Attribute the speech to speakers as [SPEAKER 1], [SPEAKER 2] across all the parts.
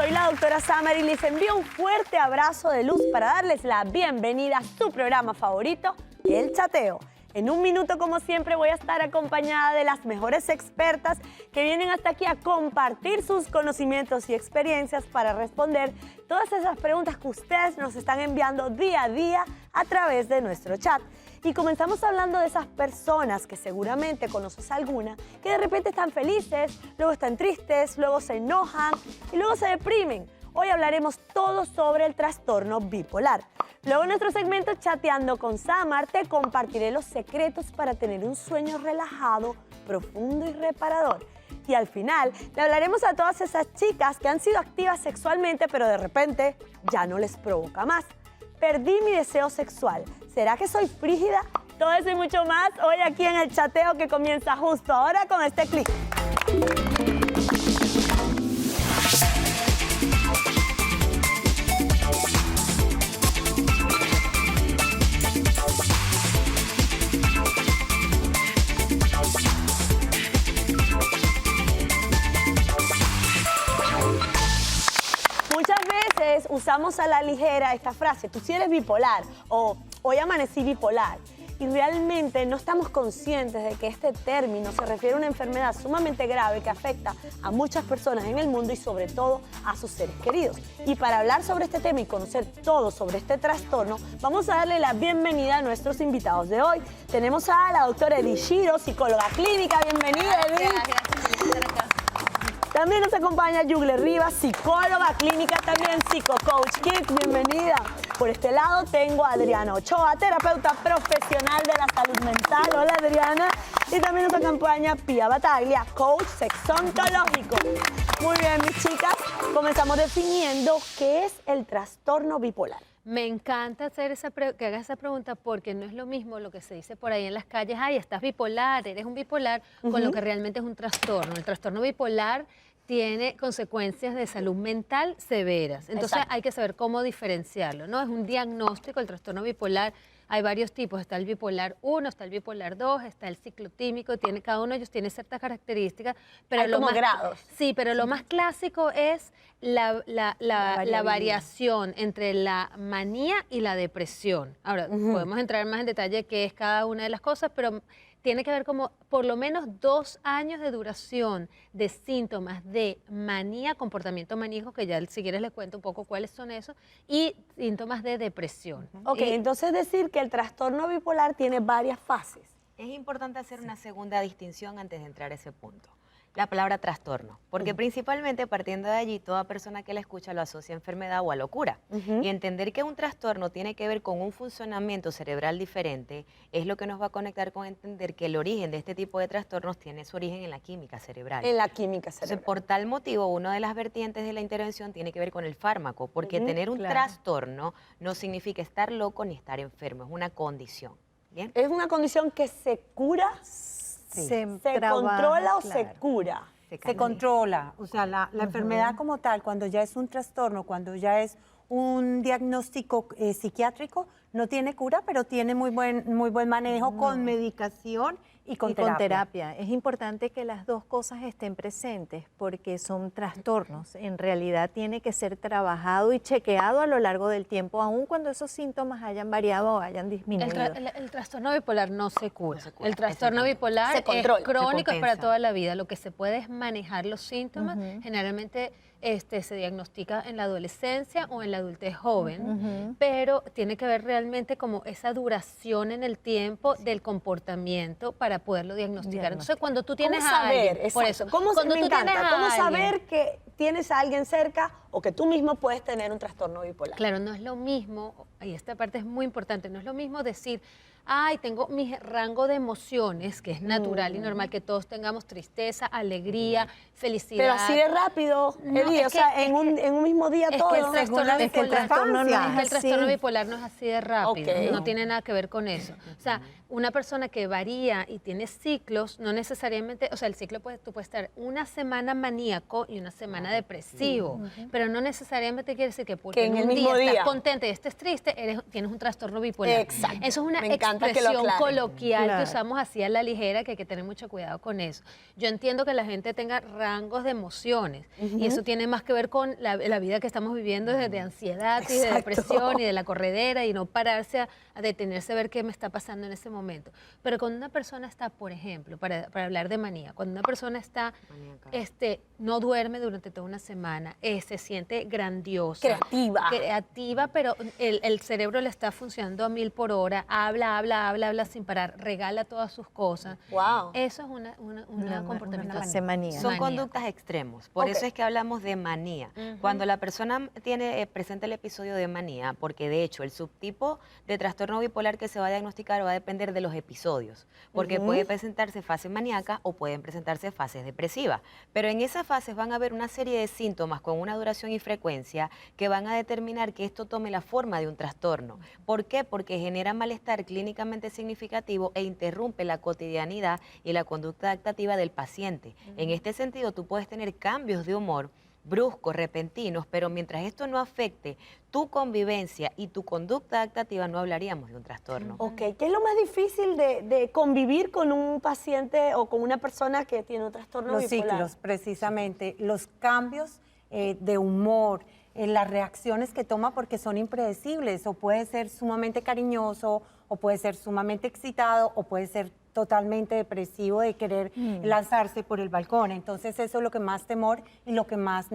[SPEAKER 1] Soy la doctora Summer y les envío un fuerte abrazo de luz para darles la bienvenida a su programa favorito, El Chateo. En un minuto, como siempre, voy a estar acompañada de las mejores expertas que vienen hasta aquí a compartir sus conocimientos y experiencias para responder todas esas preguntas que ustedes nos están enviando día a día a través de nuestro chat. Y comenzamos hablando de esas personas que seguramente conoces alguna, que de repente están felices, luego están tristes, luego se enojan y luego se deprimen. Hoy hablaremos todo sobre el trastorno bipolar. Luego en nuestro segmento Chateando con Summer te compartiré los secretos para tener un sueño relajado, profundo y reparador. Y al final le hablaremos a todas esas chicas que han sido activas sexualmente pero de repente ya no les provoca más. Perdí mi deseo sexual. ¿Será que soy frígida? Todo eso y mucho más hoy aquí en el Chateo que comienza justo ahora con este clic. Usamos a la ligera esta frase, tú sí eres bipolar o hoy amanecí bipolar. Y realmente no estamos conscientes de que este término se refiere a una enfermedad sumamente grave que afecta a muchas personas en el mundo y sobre todo a sus seres queridos. Y para hablar sobre este tema y conocer todo sobre este trastorno, vamos a darle la bienvenida a nuestros invitados de hoy. Tenemos a la doctora Edith Shiro, psicóloga clínica. Bienvenida, Edith. Gracias. También nos acompaña Yugle Rivas, psicóloga clínica, también psicocoach Kids, bienvenida. Por este lado tengo a Adriana Ochoa, terapeuta profesional de la salud mental. Hola Adriana. Y también nos acompaña Pia Bataglia, coach sexontológico. Muy bien, mis chicas, comenzamos definiendo qué es el trastorno bipolar.
[SPEAKER 2] Me encanta hacer que hagas esa pregunta porque no es lo mismo lo que se dice por ahí en las calles, ay, estás bipolar, eres un bipolar, con lo que realmente es un trastorno. El trastorno bipolar tiene consecuencias de salud mental severas. Entonces hay que saber cómo diferenciarlo, ¿no? Es un diagnóstico, el trastorno bipolar. Hay varios tipos, está el bipolar 1, está el bipolar 2, está el ciclotímico, cada uno de ellos tiene ciertas características. Pero
[SPEAKER 1] hay como grados.
[SPEAKER 2] Sí, pero lo más clásico es la variación entre la manía y la depresión. Ahora, podemos entrar más en detalle qué es cada una de las cosas, pero tiene que ver como por lo menos 2 años de duración de síntomas de manía, comportamiento maníaco, que ya si quieres les cuento un poco cuáles son esos, y síntomas de depresión.
[SPEAKER 1] Ok, entonces decir que el trastorno bipolar tiene varias fases.
[SPEAKER 3] Es importante hacer una segunda distinción antes de entrar a ese punto. La palabra trastorno, porque principalmente partiendo de allí, toda persona que la escucha lo asocia a enfermedad o a locura. Y entender que un trastorno tiene que ver con un funcionamiento cerebral diferente es lo que nos va a conectar con entender que el origen de este tipo de trastornos tiene su origen en la química cerebral.
[SPEAKER 1] En la química cerebral.
[SPEAKER 3] Entonces, por tal motivo, una de las vertientes de la intervención tiene que ver con el fármaco, porque tener un trastorno no significa estar loco ni estar enfermo, es una condición. ¿Bien?
[SPEAKER 1] ¿Es una condición que se cura?
[SPEAKER 4] Sí.
[SPEAKER 1] ¿Se controla o se cura?
[SPEAKER 4] Se controla, o sea, la enfermedad como tal, cuando ya es un trastorno, cuando ya es un diagnóstico psiquiátrico, no tiene cura, pero tiene muy buen manejo con medicación y con terapia.
[SPEAKER 5] Es importante que las dos cosas estén presentes porque son trastornos. En realidad tiene que ser trabajado y chequeado a lo largo del tiempo, aun cuando esos síntomas hayan variado o hayan disminuido.
[SPEAKER 2] El trastorno bipolar no se cura. El trastorno bipolar es crónico, es para toda la vida. Lo que se puede es manejar los síntomas. Generalmente se diagnostica en la adolescencia o en la adultez joven, pero tiene que ver realmente como esa duración en el tiempo del comportamiento para poderlo diagnosticar. Entonces, cuando tú tienes a alguien, por eso,
[SPEAKER 1] ¿Cómo saber que tienes a alguien cerca o que tú mismo puedes tener un trastorno bipolar?
[SPEAKER 2] Claro, no es lo mismo, y esta parte es muy importante, no es lo mismo decir, ay, tengo mi rango de emociones, que es natural y normal que todos tengamos tristeza, alegría, felicidad.
[SPEAKER 1] Pero así de rápido, Edith, o sea, en un mismo día todo.
[SPEAKER 2] El trastorno bipolar no es así de rápido, no tiene nada que ver con eso. O sea, una persona que varía y tiene ciclos, no necesariamente, o sea, el ciclo tú puedes estar una semana maníaco y una semana depresivo, pero no necesariamente quiere decir que porque
[SPEAKER 1] en el mismo día
[SPEAKER 2] estás contenta y estés triste, tienes un trastorno bipolar.
[SPEAKER 1] Exacto.
[SPEAKER 2] Eso es una
[SPEAKER 1] encanta que lo
[SPEAKER 2] expresión
[SPEAKER 1] aclaren.
[SPEAKER 2] coloquial
[SPEAKER 5] Claro.
[SPEAKER 2] que usamos así a la ligera, que hay que tener mucho cuidado con eso. Yo entiendo que la gente tenga rangos de emociones y eso tiene más que ver con la vida que estamos viviendo de ansiedad y de
[SPEAKER 1] Exacto.
[SPEAKER 2] depresión y de la corredera y no pararse a detenerse a ver qué me está pasando en ese momento. Pero cuando una persona está, por ejemplo, para hablar de manía, cuando una persona está,
[SPEAKER 3] Maníaca.
[SPEAKER 2] no duerme durante toda una semana, se siente grandiosa. Creativa, pero el cerebro le está funcionando a 1000 por hora, habla sin parar, regala todas sus cosas.
[SPEAKER 1] Wow.
[SPEAKER 2] Eso es un comportamiento
[SPEAKER 5] Hace manía.
[SPEAKER 3] Son
[SPEAKER 2] maníaco.
[SPEAKER 3] conductas extremos, por
[SPEAKER 1] Ok.
[SPEAKER 3] eso es que hablamos de manía. Cuando la persona tiene presente el episodio de manía, porque de hecho el subtipo de trastorno bipolar que se va a diagnosticar va a depender de los episodios, porque puede presentarse fase maníaca o pueden presentarse fases depresivas, pero en esas fases van a haber una serie de síntomas con una duración y frecuencia que van a determinar que esto tome la forma de un trastorno. ¿Por qué? Porque genera malestar clínicamente significativo e interrumpe la cotidianidad y la conducta adaptativa del paciente. En este sentido, tú puedes tener cambios de humor bruscos, repentinos, pero mientras esto no afecte tu convivencia y tu conducta adaptativa, no hablaríamos de un trastorno.
[SPEAKER 1] Ok, ¿qué es lo más difícil de convivir con un paciente o con una persona que tiene un trastorno
[SPEAKER 4] Los
[SPEAKER 1] bipolar?
[SPEAKER 4] ciclos, precisamente, los cambios de humor, las reacciones que toma porque son impredecibles, o puede ser sumamente cariñoso, o puede ser sumamente excitado, o puede ser totalmente depresivo de querer lanzarse por el balcón. Entonces eso es lo que más temor y lo que más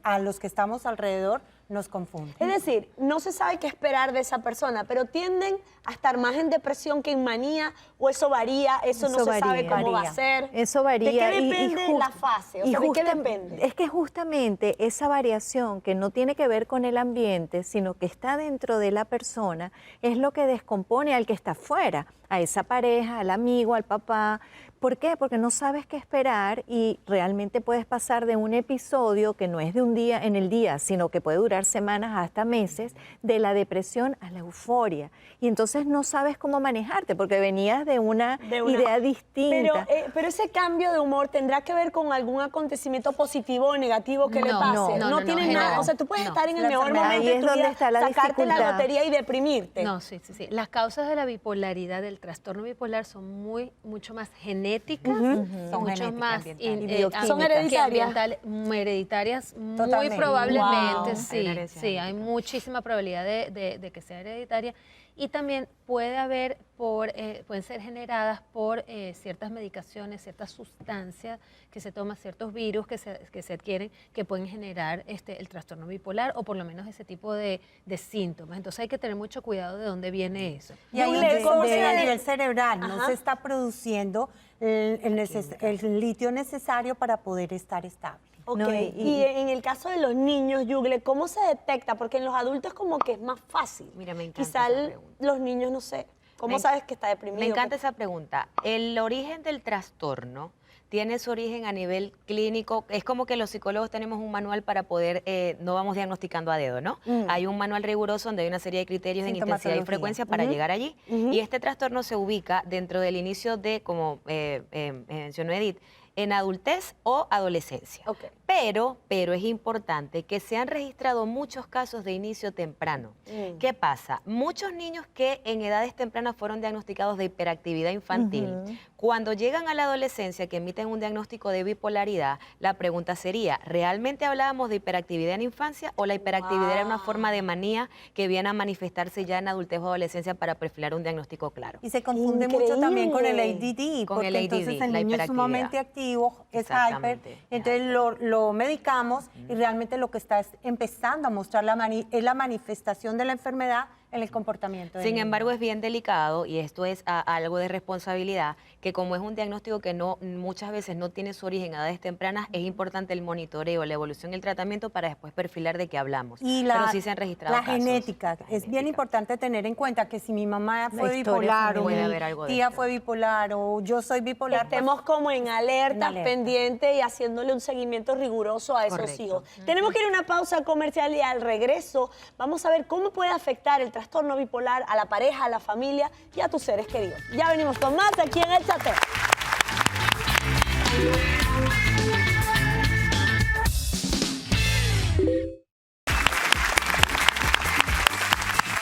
[SPEAKER 4] a los que estamos alrededor nos confunde.
[SPEAKER 1] Es decir, no se sabe qué esperar de esa persona, pero tienden a estar más en depresión que en manía, o eso varía, eso no se sabe cómo va a ser.
[SPEAKER 5] Eso varía.
[SPEAKER 1] ¿De qué
[SPEAKER 5] y
[SPEAKER 1] depende la fase? O sea, ¿de qué depende?
[SPEAKER 5] Es que justamente esa variación que no tiene que ver con el ambiente, sino que está dentro de la persona, es lo que descompone al que está fuera, a esa pareja, al amigo, al papá. ¿Por qué? Porque no sabes qué esperar y realmente puedes pasar de un episodio que no es de un día en el día, sino que puede durar semanas hasta meses, de la depresión a la euforia. Y entonces no sabes cómo manejarte porque venías de una idea distinta.
[SPEAKER 1] Pero ese cambio de humor tendrá que ver con algún acontecimiento positivo o negativo que le
[SPEAKER 2] No,
[SPEAKER 1] pase.
[SPEAKER 2] no,
[SPEAKER 1] tiene
[SPEAKER 2] general.
[SPEAKER 1] nada. O sea, tú puedes
[SPEAKER 2] No.
[SPEAKER 1] estar en el
[SPEAKER 4] La
[SPEAKER 1] mejor
[SPEAKER 4] enfermedad,
[SPEAKER 1] momento
[SPEAKER 5] ahí
[SPEAKER 1] de
[SPEAKER 5] es
[SPEAKER 1] tu
[SPEAKER 5] donde
[SPEAKER 1] vida,
[SPEAKER 5] está la
[SPEAKER 1] sacarte la
[SPEAKER 5] dificultad.
[SPEAKER 1] lotería y deprimirte.
[SPEAKER 2] No, sí. Las causas de la bipolaridad, del trastorno bipolar, son mucho más genéticas,
[SPEAKER 4] Son
[SPEAKER 2] mucho
[SPEAKER 4] genéticas,
[SPEAKER 2] más
[SPEAKER 4] ambientales.
[SPEAKER 1] ¿Son
[SPEAKER 2] que
[SPEAKER 1] hereditarias?
[SPEAKER 2] Hereditarias muy
[SPEAKER 4] Totalmente.
[SPEAKER 2] probablemente,
[SPEAKER 1] Wow.
[SPEAKER 2] sí.
[SPEAKER 3] Hay una herencia
[SPEAKER 2] Sí, hay
[SPEAKER 3] genética.
[SPEAKER 2] muchísima probabilidad de que sea hereditaria. Y también puede haber pueden ser generadas por ciertas medicaciones, ciertas sustancias que se toman, ciertos virus que se adquieren, que pueden generar el trastorno bipolar o por lo menos ese tipo de síntomas. Entonces hay que tener mucho cuidado de dónde viene eso.
[SPEAKER 4] Y hay un
[SPEAKER 1] Juliet, ¿cómo
[SPEAKER 4] desorden
[SPEAKER 1] se-
[SPEAKER 4] a nivel cerebral, no
[SPEAKER 1] Ajá.
[SPEAKER 4] se está produciendo el litio necesario para poder estar estable.
[SPEAKER 1] Ok,
[SPEAKER 5] No,
[SPEAKER 1] y en el caso de los niños, Yugle, ¿cómo se detecta? Porque en los adultos como que es más fácil.
[SPEAKER 3] Mira, me encanta
[SPEAKER 1] Quizá
[SPEAKER 3] esa pregunta.
[SPEAKER 1] los niños, no sé. ¿Cómo
[SPEAKER 3] Me-
[SPEAKER 1] sabes que está deprimido?
[SPEAKER 3] Me encanta esa pregunta. El origen del trastorno tiene su origen a nivel clínico. Es como que los psicólogos tenemos un manual para poder, no vamos diagnosticando a dedo, ¿no? Hay un manual riguroso donde hay una serie de criterios en intensidad y
[SPEAKER 4] Sintomatología.
[SPEAKER 3] frecuencia para llegar allí. Y este trastorno se ubica dentro del inicio de, como mencionó Edith, en adultez o adolescencia.
[SPEAKER 1] Ok.
[SPEAKER 3] Pero es importante que se han registrado muchos casos de inicio temprano. ¿Qué pasa? Muchos niños que en edades tempranas fueron diagnosticados de hiperactividad infantil, cuando llegan a la adolescencia, que emiten un diagnóstico de bipolaridad, la pregunta sería, ¿realmente hablábamos de hiperactividad en infancia o la hiperactividad era una forma de manía que viene a manifestarse ya en adultez o adolescencia para perfilar un diagnóstico claro?
[SPEAKER 4] Y se confunde mucho también con el
[SPEAKER 1] Increíble.
[SPEAKER 4] ADD,
[SPEAKER 3] Con
[SPEAKER 4] porque
[SPEAKER 3] el ADD,
[SPEAKER 4] entonces el
[SPEAKER 3] la
[SPEAKER 4] niño es sumamente
[SPEAKER 3] hiperactividad.
[SPEAKER 4] activo, es hyper,
[SPEAKER 3] Exactamente,
[SPEAKER 4] entonces lo medicamos y realmente lo que está es empezando a mostrar es la manifestación de la enfermedad en el comportamiento. del
[SPEAKER 3] Sin
[SPEAKER 4] niño.
[SPEAKER 3] embargo, es bien delicado y esto es algo de responsabilidad, que como es un diagnóstico que muchas veces no tiene su origen a edades tempranas, es importante el monitoreo, la evolución y el tratamiento para después perfilar de qué hablamos.
[SPEAKER 4] Y
[SPEAKER 3] Pero sí se han registrado
[SPEAKER 4] la
[SPEAKER 3] casos.
[SPEAKER 4] genética.
[SPEAKER 3] La
[SPEAKER 4] Es bien
[SPEAKER 3] genética.
[SPEAKER 4] importante tener en cuenta que si mi mamá fue
[SPEAKER 5] historia
[SPEAKER 4] bipolar o
[SPEAKER 3] Puede
[SPEAKER 4] mi
[SPEAKER 3] haber algo de
[SPEAKER 4] tía
[SPEAKER 3] esto.
[SPEAKER 4] fue bipolar o yo soy bipolar, pues,
[SPEAKER 1] Estemos como en alerta,
[SPEAKER 4] alerta.
[SPEAKER 1] pendiente y haciéndole un seguimiento riguroso a esos
[SPEAKER 3] Correcto.
[SPEAKER 1] hijos. Tenemos que ir a una pausa comercial y al regreso vamos a ver cómo puede afectar el trastorno bipolar a la pareja, a la familia y a tus seres queridos. Ya venimos con más aquí en El Chateo.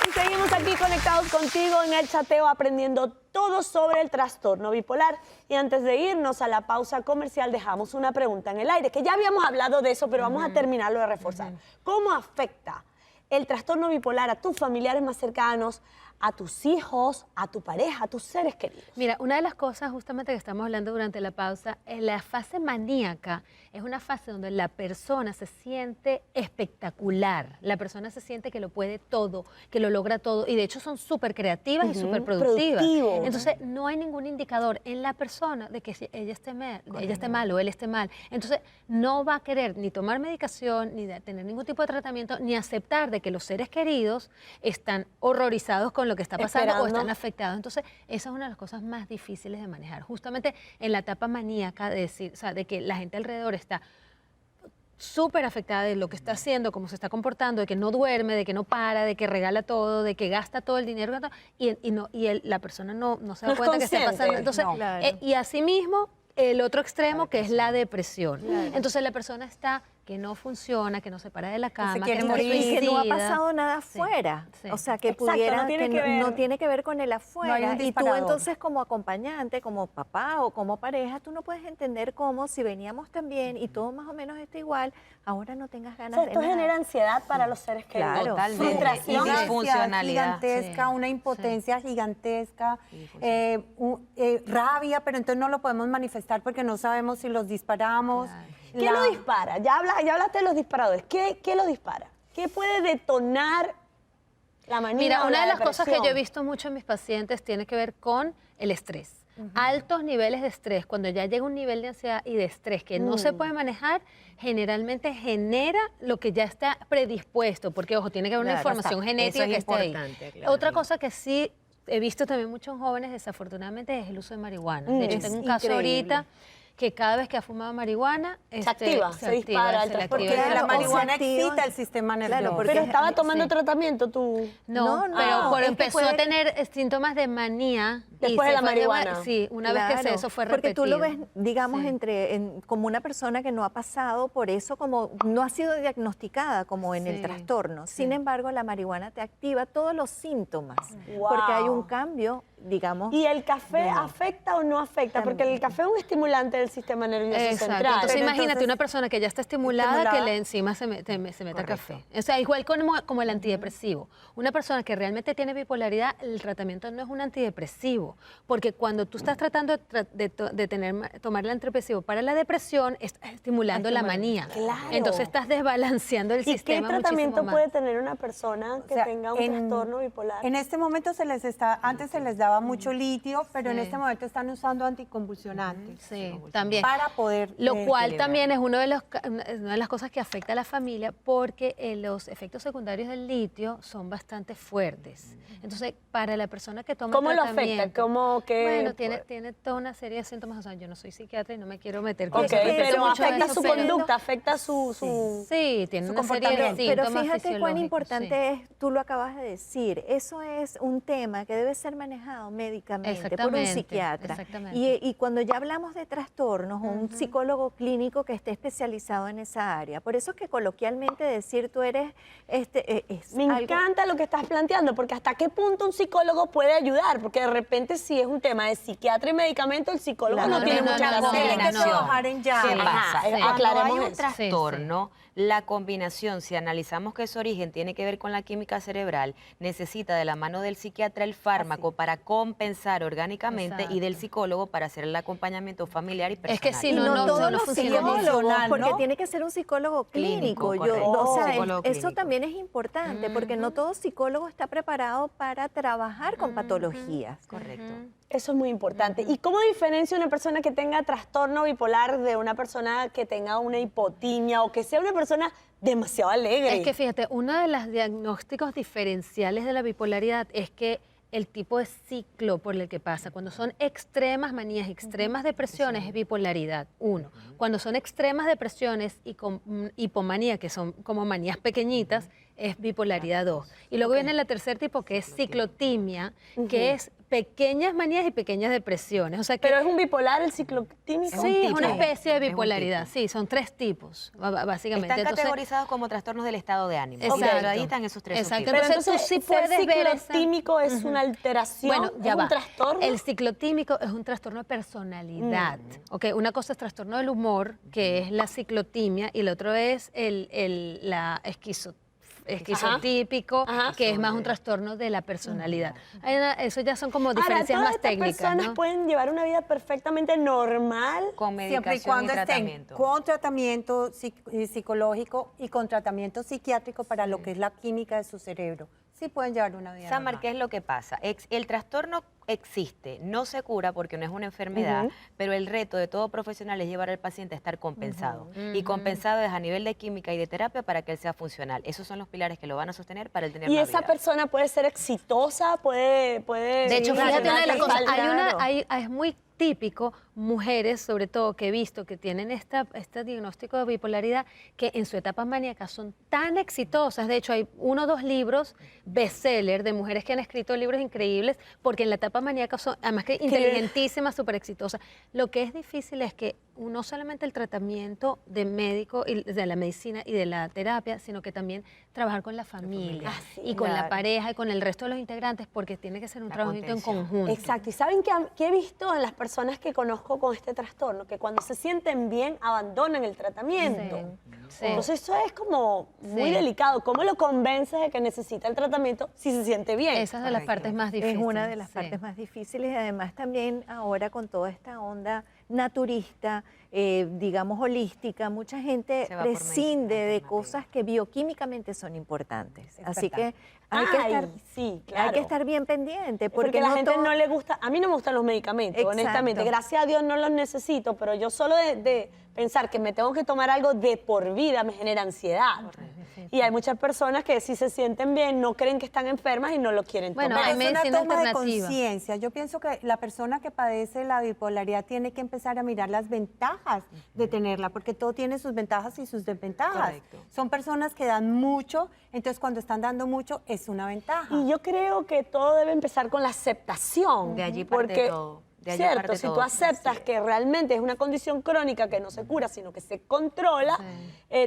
[SPEAKER 1] Y seguimos aquí conectados Seguimos contigo en el chateo aprendiendo todo sobre el trastorno bipolar. Y antes de irnos a la pausa comercial dejamos una pregunta en el aire, que ya habíamos hablado de eso, pero vamos a terminarlo de reforzar. ¿Cómo afecta el trastorno bipolar a tus familiares más cercanos, a tus hijos, a tu pareja, a tus seres queridos?
[SPEAKER 2] Mira, una de las cosas justamente que estamos hablando durante la pausa, en la fase maníaca, es una fase donde la persona se siente espectacular, la persona se siente que lo puede todo, que lo logra todo, y de hecho son súper creativas y súper productivas.
[SPEAKER 1] Productivo.
[SPEAKER 2] Entonces, no hay ningún indicador en la persona de que si ella esté mal o él esté mal. Entonces, no va a querer ni tomar medicación, ni tener ningún tipo de tratamiento, ni aceptar de que los seres queridos están horrorizados con lo que está pasando o
[SPEAKER 1] Esperando.
[SPEAKER 2] están afectados. Entonces, esa es una de las cosas más difíciles de manejar. Justamente en la etapa maníaca de decir, o sea, de que la gente alrededor está súper afectada de lo que está haciendo, cómo se está comportando, de que no duerme, de que no para, de que regala todo, de que gasta todo el dinero, la persona no se da
[SPEAKER 1] No es
[SPEAKER 2] cuenta que está
[SPEAKER 1] consciente.
[SPEAKER 2] pasando. Entonces,
[SPEAKER 5] No. Claro.
[SPEAKER 2] y asimismo, el otro extremo, que es la depresión. Entonces, la persona está que no funciona, que no se para de la cama,
[SPEAKER 4] quiere
[SPEAKER 2] está
[SPEAKER 4] morir.
[SPEAKER 5] Y que no ha
[SPEAKER 2] suicida.
[SPEAKER 5] pasado nada
[SPEAKER 2] Sí,
[SPEAKER 5] afuera.
[SPEAKER 2] sí.
[SPEAKER 5] O sea, que
[SPEAKER 1] Exacto,
[SPEAKER 5] pudiera,
[SPEAKER 1] no tiene
[SPEAKER 5] que
[SPEAKER 1] que ver.
[SPEAKER 5] no tiene que ver con el
[SPEAKER 4] No hay
[SPEAKER 5] afuera.
[SPEAKER 4] un
[SPEAKER 5] Y tú
[SPEAKER 4] disparador.
[SPEAKER 5] entonces como acompañante, como papá o como pareja, tú no puedes entender cómo si veníamos tan bien y todo más o menos está igual, ahora no tengas
[SPEAKER 1] O
[SPEAKER 5] ganas
[SPEAKER 1] sea,
[SPEAKER 5] de
[SPEAKER 1] esto
[SPEAKER 5] nada.
[SPEAKER 1] genera ansiedad para los seres queridos.
[SPEAKER 5] Claro.
[SPEAKER 3] Totalmente.
[SPEAKER 1] Frustración.
[SPEAKER 3] Y
[SPEAKER 4] Una
[SPEAKER 3] disfuncionalidad.
[SPEAKER 4] ansiedad gigantesca,
[SPEAKER 2] Sí.
[SPEAKER 4] una impotencia gigantesca,
[SPEAKER 3] disfunción.
[SPEAKER 4] rabia, pero entonces no lo podemos manifestar porque no sabemos si los disparamos.
[SPEAKER 1] ¿Qué lo dispara? Ya hablaste de los disparadores. ¿Qué lo dispara? ¿Qué puede detonar la manía
[SPEAKER 2] Mira,
[SPEAKER 1] o
[SPEAKER 2] una
[SPEAKER 1] la
[SPEAKER 2] de las cosas que yo he
[SPEAKER 1] depresión?
[SPEAKER 2] visto mucho en mis pacientes tiene que ver con el estrés. Altos niveles de estrés, cuando ya llega un nivel de ansiedad y de estrés que no se puede manejar, generalmente genera lo que ya está predispuesto, porque ojo, tiene que haber una
[SPEAKER 3] Claro,
[SPEAKER 2] información
[SPEAKER 3] eso
[SPEAKER 2] genética
[SPEAKER 3] es
[SPEAKER 2] que esté ahí.
[SPEAKER 3] importante, claro.
[SPEAKER 2] Otra cosa que sí he visto también muchos jóvenes, desafortunadamente, es el uso de marihuana. De hecho,
[SPEAKER 5] Es
[SPEAKER 2] tengo un caso
[SPEAKER 5] increíble.
[SPEAKER 2] ahorita que cada vez que ha fumado marihuana,
[SPEAKER 1] activa, se dispara el
[SPEAKER 2] se le
[SPEAKER 1] trastorno.
[SPEAKER 4] Porque
[SPEAKER 2] activa el
[SPEAKER 4] la
[SPEAKER 5] Claro,
[SPEAKER 4] marihuana
[SPEAKER 5] o se activa.
[SPEAKER 4] excita el sistema nervioso.
[SPEAKER 5] Claro, porque
[SPEAKER 1] Pero
[SPEAKER 5] es-
[SPEAKER 1] estaba tomando
[SPEAKER 2] sí.
[SPEAKER 1] tratamiento tú.
[SPEAKER 2] No,
[SPEAKER 5] No,
[SPEAKER 2] pero
[SPEAKER 5] no, es que
[SPEAKER 2] empezó
[SPEAKER 5] puede
[SPEAKER 2] a
[SPEAKER 5] que-
[SPEAKER 2] tener síntomas de manía. y
[SPEAKER 1] Después de
[SPEAKER 2] se
[SPEAKER 1] la
[SPEAKER 2] fue
[SPEAKER 1] marihuana.
[SPEAKER 2] Sí, una vez que
[SPEAKER 5] Claro,
[SPEAKER 2] eso fue
[SPEAKER 5] porque
[SPEAKER 2] repetido.
[SPEAKER 5] tú lo ves, digamos,
[SPEAKER 2] Sí.
[SPEAKER 5] como una persona que no ha pasado por eso, como no ha sido diagnosticada como en el
[SPEAKER 2] Sí,
[SPEAKER 5] trastorno.
[SPEAKER 2] sí.
[SPEAKER 5] Sin embargo, la marihuana te activa todos los síntomas,
[SPEAKER 1] Wow.
[SPEAKER 5] porque hay un cambio, digamos.
[SPEAKER 1] ¿Y el café
[SPEAKER 5] No.
[SPEAKER 1] afecta o no afecta? Porque el café es un estimulante del sistema nervioso
[SPEAKER 2] Exacto.
[SPEAKER 1] central.
[SPEAKER 2] Entonces,
[SPEAKER 4] Pero
[SPEAKER 2] imagínate
[SPEAKER 4] entonces,
[SPEAKER 2] una persona que ya está estimulada, que
[SPEAKER 4] estimulada.
[SPEAKER 2] le encima se meta café. O sea, igual como el antidepresivo. Una persona que realmente tiene bipolaridad, el tratamiento no es un antidepresivo, porque cuando tú estás tratando de tomar el antidepresivo para la depresión, estás estimulando la manía.
[SPEAKER 1] Claro.
[SPEAKER 2] Entonces estás desbalanceando el
[SPEAKER 1] ¿Y qué
[SPEAKER 2] sistema
[SPEAKER 1] tratamiento
[SPEAKER 2] muchísimo más.
[SPEAKER 1] puede tener una persona que
[SPEAKER 4] O sea,
[SPEAKER 1] tenga un trastorno bipolar?
[SPEAKER 4] En este momento antes se les daba mucho litio, pero en
[SPEAKER 2] Sí.
[SPEAKER 4] este momento están usando anticonvulsionantes
[SPEAKER 2] Sí, también.
[SPEAKER 4] para poder
[SPEAKER 2] Lo cual
[SPEAKER 3] equilibrar.
[SPEAKER 2] también es una de las cosas que afecta a la familia porque los efectos secundarios del litio son bastante fuertes. Entonces, para la persona que toma
[SPEAKER 1] ¿Cómo
[SPEAKER 2] el
[SPEAKER 1] lo afecta?
[SPEAKER 2] tratamiento...
[SPEAKER 1] ¿Cómo que
[SPEAKER 2] Bueno, tiene toda una serie de síntomas. O sea, yo no soy psiquiatra y no me quiero meter con
[SPEAKER 1] Ok,
[SPEAKER 2] eso, porque sé
[SPEAKER 1] pero
[SPEAKER 2] mucho de
[SPEAKER 1] afecta
[SPEAKER 2] eso,
[SPEAKER 1] su
[SPEAKER 2] pero-
[SPEAKER 1] conducta, afecta su...
[SPEAKER 2] Sí, tiene
[SPEAKER 4] su
[SPEAKER 2] una serie de
[SPEAKER 4] comportamiento.
[SPEAKER 2] síntomas
[SPEAKER 5] Pero fíjate cuán
[SPEAKER 2] fisiológicos,
[SPEAKER 5] importante es, tú lo acabas de decir, eso es un tema que debe ser manejado médicamente por un
[SPEAKER 2] Exactamente,
[SPEAKER 5] psiquiatra.
[SPEAKER 2] exactamente.
[SPEAKER 5] Y cuando ya hablamos de trastornos, un psicólogo clínico que esté especializado en esa área. Por eso es que coloquialmente decir tú eres... es
[SPEAKER 1] Me
[SPEAKER 5] algo-
[SPEAKER 1] encanta lo que estás planteando, porque hasta qué punto un psicólogo puede ayudar, porque de repente si es un tema de psiquiatra y medicamento, el psicólogo
[SPEAKER 2] Claro,
[SPEAKER 1] no tiene
[SPEAKER 2] no,
[SPEAKER 1] mucha
[SPEAKER 2] no, no,
[SPEAKER 1] razón.
[SPEAKER 2] no,
[SPEAKER 4] Tienen que
[SPEAKER 2] no.
[SPEAKER 4] trabajar en llave.
[SPEAKER 3] ¿Qué
[SPEAKER 1] Ajá,
[SPEAKER 3] pasa?
[SPEAKER 2] sí.
[SPEAKER 3] Cuando
[SPEAKER 1] aclaremos
[SPEAKER 3] hay un
[SPEAKER 1] eso.
[SPEAKER 3] trastorno, la combinación, si analizamos que su origen tiene que ver con la química cerebral, necesita de la mano del psiquiatra el fármaco para compensar orgánicamente y del
[SPEAKER 2] Exacto.
[SPEAKER 3] psicólogo para hacer el acompañamiento familiar y personal.
[SPEAKER 2] Es que si
[SPEAKER 5] Y
[SPEAKER 2] no,
[SPEAKER 5] no,
[SPEAKER 2] no,
[SPEAKER 5] todos
[SPEAKER 2] no
[SPEAKER 5] los
[SPEAKER 2] funciona bien.
[SPEAKER 5] psicólogos,
[SPEAKER 4] emocional,
[SPEAKER 5] porque
[SPEAKER 4] ¿no?
[SPEAKER 5] tiene que ser un psicólogo clínico.
[SPEAKER 3] Clínico, correcto.
[SPEAKER 5] O sea,
[SPEAKER 3] Psicólogo
[SPEAKER 5] eso
[SPEAKER 3] clínico.
[SPEAKER 5] también es importante, porque no todo psicólogo está preparado para trabajar con patologías.
[SPEAKER 3] Correcto.
[SPEAKER 1] Eso es muy importante. ¿Y cómo diferencia una persona que tenga trastorno bipolar de una persona que tenga una hipotimia o que sea una persona demasiado alegre?
[SPEAKER 2] Es que fíjate, uno de los diagnósticos diferenciales de la bipolaridad es que el tipo de ciclo por el que pasa, cuando son extremas manías, extremas depresiones, es bipolaridad, 1. Cuando son extremas depresiones y con hipomanía, que son como manías pequeñitas, es bipolaridad 2. Y luego viene el tercer tipo, que es ciclotimia, que es pequeñas manías y pequeñas depresiones. O sea que
[SPEAKER 1] Pero es un bipolar el ciclotímico.
[SPEAKER 2] sí, es
[SPEAKER 3] tipo.
[SPEAKER 2] una especie de
[SPEAKER 3] Es un
[SPEAKER 2] bipolaridad.
[SPEAKER 3] tipo.
[SPEAKER 2] Sí, son 3 tipos, básicamente.
[SPEAKER 3] Están
[SPEAKER 2] Entonces,
[SPEAKER 3] categorizados como trastornos del estado de ánimo.
[SPEAKER 2] Exacto.
[SPEAKER 3] Pero ahí están esos 3
[SPEAKER 2] Exacto.
[SPEAKER 3] subtipos.
[SPEAKER 1] Pero
[SPEAKER 2] Entonces, tú sí
[SPEAKER 1] ser
[SPEAKER 2] puedes ver esa-
[SPEAKER 1] ciclotímico es una alteración,
[SPEAKER 2] bueno, ya
[SPEAKER 1] es
[SPEAKER 2] va.
[SPEAKER 1] un trastorno.
[SPEAKER 2] El ciclotímico es un trastorno de personalidad. ¿Ok? Una cosa es trastorno del humor, que es la ciclotimia, y el otro es la esquizotípico,
[SPEAKER 1] Ajá.
[SPEAKER 2] que es más un trastorno de la personalidad. Eso ya son como
[SPEAKER 1] Ahora,
[SPEAKER 2] diferencias
[SPEAKER 1] todas
[SPEAKER 2] más
[SPEAKER 1] estas
[SPEAKER 2] técnicas,
[SPEAKER 1] personas
[SPEAKER 2] ¿no?
[SPEAKER 1] pueden llevar una vida perfectamente normal.
[SPEAKER 3] Con
[SPEAKER 4] Siempre y
[SPEAKER 3] medicación
[SPEAKER 4] cuando
[SPEAKER 3] y
[SPEAKER 4] estén
[SPEAKER 3] tratamiento.
[SPEAKER 4] con tratamiento psicológico y con tratamiento psiquiátrico para lo que es la química de su cerebro. Sí pueden llevar una vida
[SPEAKER 3] Samar,
[SPEAKER 4] normal.
[SPEAKER 3] ¿qué es lo que pasa? El trastorno existe, no se cura porque no es una enfermedad, pero el reto de todo profesional es llevar al paciente a estar compensado. Y compensado es a nivel de química y de terapia para que él sea funcional. Esos son los pilares que lo van a sostener para él tener
[SPEAKER 1] Y
[SPEAKER 3] una
[SPEAKER 1] esa
[SPEAKER 3] vida.
[SPEAKER 1] persona puede ser exitosa, puede
[SPEAKER 2] De hecho, fíjate una de las cosas,
[SPEAKER 1] Claro.
[SPEAKER 2] es muy típico, mujeres sobre todo que he visto que tienen este diagnóstico de bipolaridad, que en su etapa maníaca son tan exitosas. De hecho, hay 1 o 2 libros bestseller de mujeres que han escrito libros increíbles, porque en la etapa maníaca son, además que inteligentísimas, súper exitosas. Lo que es difícil es que no solamente el tratamiento de médico, y de la medicina y de la terapia, sino que también trabajar con la familia
[SPEAKER 1] Ah, sí,
[SPEAKER 2] y con la
[SPEAKER 1] claro.
[SPEAKER 2] pareja y con el resto de los integrantes, porque tiene que ser un
[SPEAKER 3] La
[SPEAKER 2] trabajito en
[SPEAKER 3] contención.
[SPEAKER 2] conjunto.
[SPEAKER 1] Exacto. ¿Y saben qué he visto en las personas que conozco con este trastorno? Que cuando se sienten bien, abandonan el tratamiento.
[SPEAKER 2] Sí.
[SPEAKER 1] Entonces eso es como muy
[SPEAKER 2] Sí.
[SPEAKER 1] delicado. ¿Cómo lo convences de que necesita el tratamiento si se siente bien?
[SPEAKER 2] Esa es de las
[SPEAKER 3] Correcto.
[SPEAKER 2] partes más difíciles.
[SPEAKER 5] Es una de las
[SPEAKER 2] sí.
[SPEAKER 5] partes más difíciles y además también ahora con toda esta onda naturista, digamos holística, mucha gente
[SPEAKER 3] Se va por
[SPEAKER 5] prescinde
[SPEAKER 3] medicina
[SPEAKER 5] de
[SPEAKER 3] alternativa.
[SPEAKER 5] cosas que bioquímicamente son importantes.
[SPEAKER 4] Es
[SPEAKER 5] Así
[SPEAKER 4] verdad.
[SPEAKER 5] que hay que
[SPEAKER 1] Ay,
[SPEAKER 5] estar,
[SPEAKER 1] sí,
[SPEAKER 5] hay
[SPEAKER 1] claro.
[SPEAKER 5] que estar bien pendiente
[SPEAKER 1] Porque la gente
[SPEAKER 5] todo-
[SPEAKER 1] no le gusta, a mí no me gustan los medicamentos,
[SPEAKER 5] Exacto.
[SPEAKER 1] honestamente, gracias a Dios no los necesito, pero yo solo de pensar que me tengo que tomar algo de por vida me genera ansiedad. Y hay muchas personas que si se sienten bien no creen que están enfermas y no lo quieren
[SPEAKER 2] Bueno,
[SPEAKER 1] tomar.
[SPEAKER 2] hay
[SPEAKER 4] Pero es una
[SPEAKER 2] medicina
[SPEAKER 4] toma de
[SPEAKER 2] alternativa.
[SPEAKER 4] conciencia. Yo pienso que la persona que padece la bipolaridad tiene que empezar a mirar las ventajas de tenerla, porque todo tiene sus ventajas y sus desventajas.
[SPEAKER 3] Correcto.
[SPEAKER 4] Son personas que dan mucho, entonces cuando están dando mucho es una ventaja.
[SPEAKER 1] Y yo creo que todo debe empezar con la aceptación.
[SPEAKER 3] De allí parte
[SPEAKER 1] porque,
[SPEAKER 3] todo. De allí
[SPEAKER 1] cierto,
[SPEAKER 3] parte
[SPEAKER 1] si
[SPEAKER 3] todo.
[SPEAKER 1] tú aceptas que realmente es una condición crónica que no se cura, sino que se controla,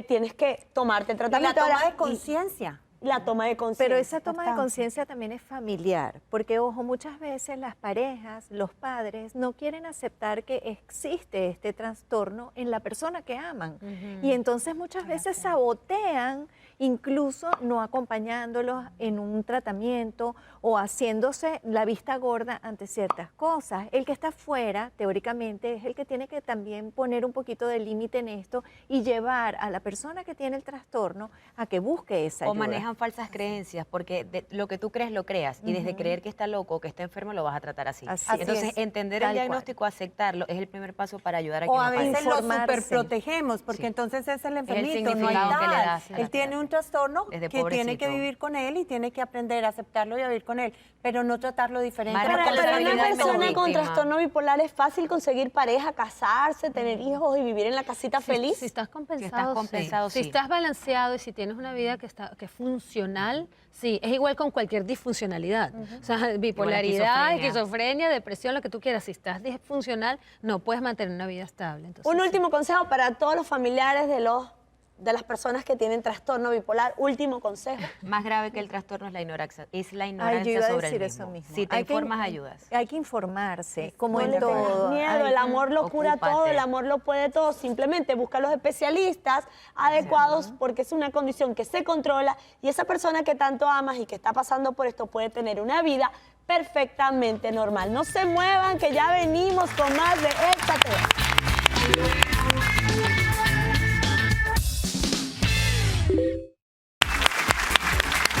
[SPEAKER 1] tienes que tomarte el
[SPEAKER 4] Y la
[SPEAKER 1] tratamiento.
[SPEAKER 4] toma
[SPEAKER 1] Ahora,
[SPEAKER 4] de conciencia.
[SPEAKER 1] La toma de conciencia.
[SPEAKER 5] Pero esa toma de
[SPEAKER 4] Bastante.
[SPEAKER 5] conciencia también es familiar, porque ojo, muchas veces las parejas, los padres no quieren aceptar que existe este trastorno en la persona que aman. Y entonces muchas veces sabotean, incluso no acompañándolos en un tratamiento o haciéndose la vista gorda ante ciertas cosas. El que está fuera, teóricamente, es el que tiene que también poner un poquito de límite en esto y llevar a la persona que tiene el trastorno a que busque esa
[SPEAKER 3] O
[SPEAKER 5] ayuda.
[SPEAKER 3] manejan falsas creencias, porque lo que tú crees lo creas, y desde creer que está loco o que está enfermo lo vas a tratar así.
[SPEAKER 5] Así
[SPEAKER 3] Entonces,
[SPEAKER 5] es,
[SPEAKER 3] entender
[SPEAKER 5] tal
[SPEAKER 3] el
[SPEAKER 5] cual.
[SPEAKER 3] diagnóstico, aceptarlo, es el primer paso para ayudar a
[SPEAKER 4] O
[SPEAKER 3] quien
[SPEAKER 4] a
[SPEAKER 3] lo padece.
[SPEAKER 4] veces lo
[SPEAKER 5] informarse.
[SPEAKER 4] superprotegemos, porque
[SPEAKER 3] Sí.
[SPEAKER 4] entonces es el enfermito, no hay
[SPEAKER 3] significado que le
[SPEAKER 4] tal.
[SPEAKER 3] das a la
[SPEAKER 4] Él tiene
[SPEAKER 3] terapia.
[SPEAKER 4] un trastorno
[SPEAKER 3] Desde
[SPEAKER 4] que tiene que
[SPEAKER 3] pobrecito.
[SPEAKER 4] vivir con él y tiene que aprender a aceptarlo y a vivir con él, pero no tratarlo diferente.
[SPEAKER 3] Mara,
[SPEAKER 1] Para,
[SPEAKER 4] porque
[SPEAKER 1] para
[SPEAKER 4] la
[SPEAKER 1] una
[SPEAKER 3] responsabilidad
[SPEAKER 4] realidad
[SPEAKER 1] persona
[SPEAKER 4] es
[SPEAKER 1] con
[SPEAKER 3] víctima.
[SPEAKER 1] trastorno bipolar es fácil conseguir pareja, casarse, tener hijos y vivir en la casita feliz.
[SPEAKER 2] Si estás compensado,
[SPEAKER 3] compensado,
[SPEAKER 2] sí.
[SPEAKER 3] sí.
[SPEAKER 2] Si estás balanceado y si tienes una vida que es funcional, sí. Es igual con cualquier disfuncionalidad. O sea, bipolaridad, esquizofrenia, depresión, lo que tú quieras. Si estás disfuncional, no puedes mantener una vida estable. Entonces,
[SPEAKER 1] Un
[SPEAKER 2] sí.
[SPEAKER 1] último consejo para todos los familiares de las personas que tienen trastorno bipolar. Último consejo.
[SPEAKER 3] Más grave que el trastorno es la ignorancia. Es la
[SPEAKER 5] Ay, yo
[SPEAKER 3] ignorancia
[SPEAKER 5] iba a
[SPEAKER 3] sobre el
[SPEAKER 5] decir
[SPEAKER 3] mismo.
[SPEAKER 5] eso mismo.
[SPEAKER 3] Si te
[SPEAKER 5] Hay que
[SPEAKER 3] informas, ayudas.
[SPEAKER 5] Hay que informarse, como
[SPEAKER 1] No
[SPEAKER 5] en
[SPEAKER 1] le tengas
[SPEAKER 5] todo.
[SPEAKER 1] miedo,
[SPEAKER 5] Hay-
[SPEAKER 1] el amor lo cura
[SPEAKER 3] Ocúpate.
[SPEAKER 1] todo, el amor lo puede todo. Simplemente busca los especialistas adecuados porque es una condición que se controla y esa persona que tanto amas y que está pasando por esto puede tener una vida perfectamente normal. No se muevan, que ya venimos con más de El Chateo.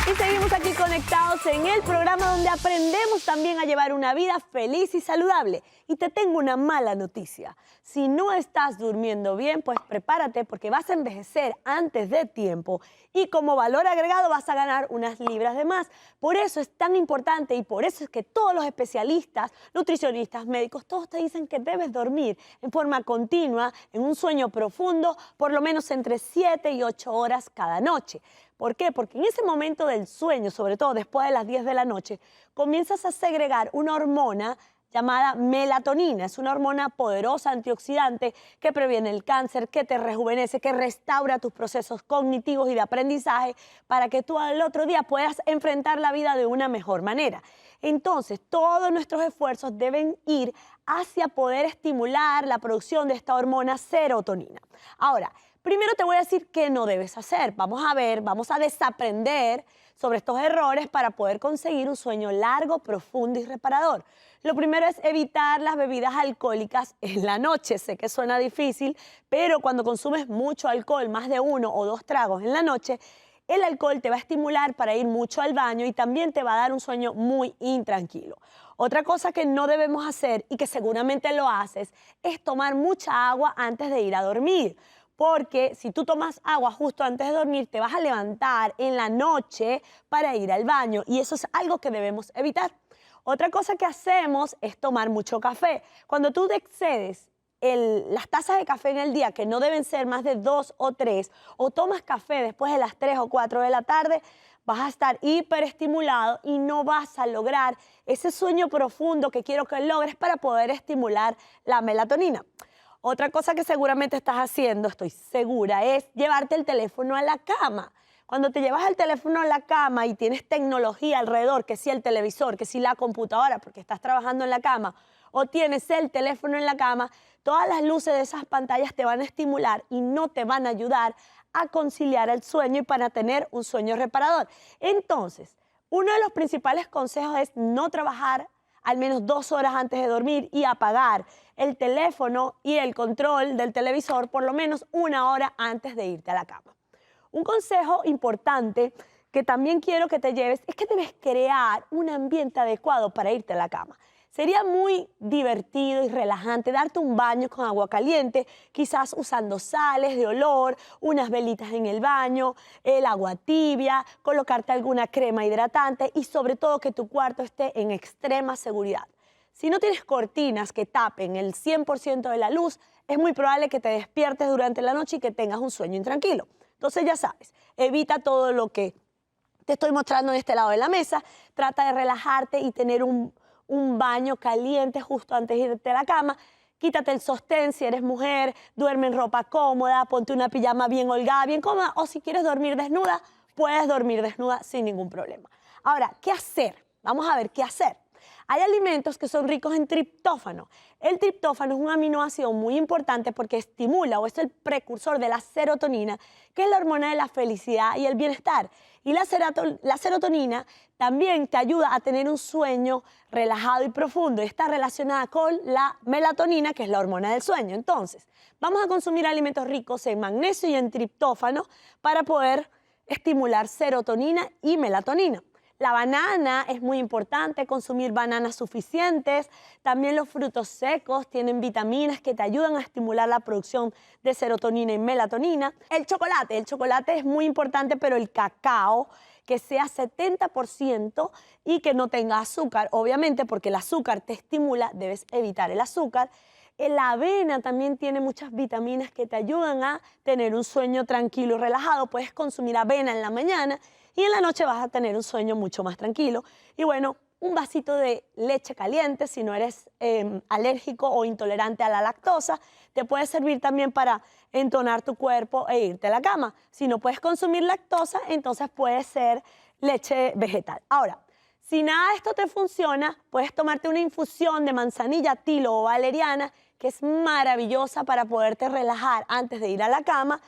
[SPEAKER 1] Y seguimos aquí conectados en el programa donde aprendemos también a llevar una vida feliz y saludable. Y te tengo una mala noticia. Si no estás durmiendo bien, pues prepárate porque vas a envejecer antes de tiempo y como valor agregado vas a ganar unas libras de más. Por eso es tan importante y por eso es que todos los especialistas, nutricionistas, médicos, todos te dicen que debes dormir en forma continua, en un sueño profundo, por lo menos entre 7 y 8 horas cada noche. ¿Por qué? Porque en ese momento del sueño, sobre todo después de las 10 de la noche, comienzas a segregar una hormona llamada melatonina. Es una hormona poderosa antioxidante que previene el cáncer, que te rejuvenece, que restaura tus procesos cognitivos y de aprendizaje para que tú al otro día puedas enfrentar la vida de una mejor manera. Entonces, todos nuestros esfuerzos deben ir hacia poder estimular la producción de esta hormona serotonina. Ahora, primero te voy a decir qué no debes hacer. Vamos a desaprender sobre estos errores para poder conseguir un sueño largo, profundo y reparador. Lo primero es evitar las bebidas alcohólicas en la noche. Sé que suena difícil, pero cuando consumes mucho alcohol, más de 1 o 2 tragos en la noche, el alcohol te va a estimular para ir mucho al baño y también te va a dar un sueño muy intranquilo. Otra cosa que no debemos hacer y que seguramente lo haces es tomar mucha agua antes de ir a dormir. Porque si tú tomas agua justo antes de dormir, te vas a levantar en la noche para ir al baño y eso es algo que debemos evitar. Otra cosa que hacemos es tomar mucho café. Cuando tú excedes las tazas de café en el día, que no deben ser más de 2 o 3, o tomas café después de las 3 o 4 de la tarde, vas a estar hiperestimulado y no vas a lograr ese sueño profundo que quiero que logres para poder estimular la melatonina. Otra cosa que seguramente estás haciendo, estoy segura, es llevarte el teléfono a la cama. Cuando te llevas el teléfono a la cama y tienes tecnología alrededor, que si el televisor, que si la computadora, porque estás trabajando en la cama, o tienes el teléfono en la cama, todas las luces de esas pantallas te van a estimular y no te van a ayudar a conciliar el sueño y para tener un sueño reparador. Entonces, uno de los principales consejos es no trabajar al menos 2 horas antes de dormir y apagar el teléfono y el control del televisor por lo menos 1 hora antes de irte a la cama. Un consejo importante que también quiero que te lleves es que debes crear un ambiente adecuado para irte a la cama. Sería muy divertido y relajante darte un baño con agua caliente, quizás usando sales de olor, unas velitas en el baño, el agua tibia, colocarte alguna crema hidratante y sobre todo que tu cuarto esté en extrema seguridad. Si no tienes cortinas que tapen el 100% de la luz, es muy probable que te despiertes durante la noche y que tengas un sueño intranquilo. Entonces ya sabes, evita todo lo que te estoy mostrando en este lado de la mesa, trata de relajarte y tener un baño caliente justo antes de irte a la cama. Quítate el sostén si eres mujer, duerme en ropa cómoda, ponte una pijama bien holgada, bien cómoda, o si quieres dormir desnuda, puedes dormir desnuda sin ningún problema. Ahora, ¿qué hacer? Vamos a ver qué hacer. Hay alimentos que son ricos en triptófano. El triptófano es un aminoácido muy importante porque estimula o es el precursor de la serotonina, que es la hormona de la felicidad y el bienestar. Y la serotonina también te ayuda a tener un sueño relajado y profundo. Y está relacionada con la melatonina, que es la hormona del sueño. Entonces, vamos a consumir alimentos ricos en magnesio y en triptófano para poder estimular serotonina y melatonina. La banana es muy importante, consumir bananas suficientes. También los frutos secos tienen vitaminas que te ayudan a estimular la producción de serotonina y melatonina. El chocolate es muy importante, pero el cacao que sea 70% y que no tenga azúcar, obviamente porque el azúcar te estimula, debes evitar el azúcar. La avena también tiene muchas vitaminas que te ayudan a tener un sueño tranquilo y relajado. Puedes consumir avena en la mañana y en la noche vas a tener un sueño mucho más tranquilo. Y bueno, un vasito de leche caliente, si no eres alérgico o intolerante a la lactosa, te puede servir también para entonar tu cuerpo e irte a la cama. Si no puedes consumir lactosa, entonces puede ser leche vegetal. Ahora, si nada de esto te funciona, puedes tomarte una infusión de manzanilla, tilo o valeriana, que es maravillosa para poderte relajar antes de ir a la cama.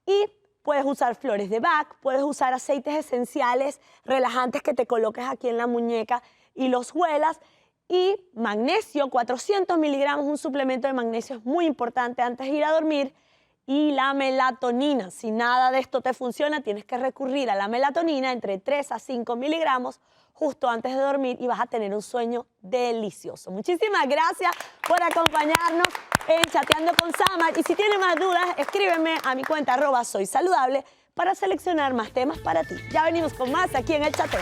[SPEAKER 1] Y puedes usar flores de Bach, puedes usar aceites esenciales relajantes que te coloques aquí en la muñeca y los huelas. Y magnesio, 400 miligramos, un suplemento de magnesio es muy importante antes de ir a dormir. Y la melatonina, si nada de esto te funciona, tienes que recurrir a la melatonina entre 3 a 5 miligramos justo antes de dormir y vas a tener un sueño delicioso. Muchísimas gracias por acompañarnos en Chateando con Samar. Y si tienes más dudas, escríbeme a mi cuenta @soysaludable para seleccionar más temas para ti. Ya venimos con más aquí en El Chateo.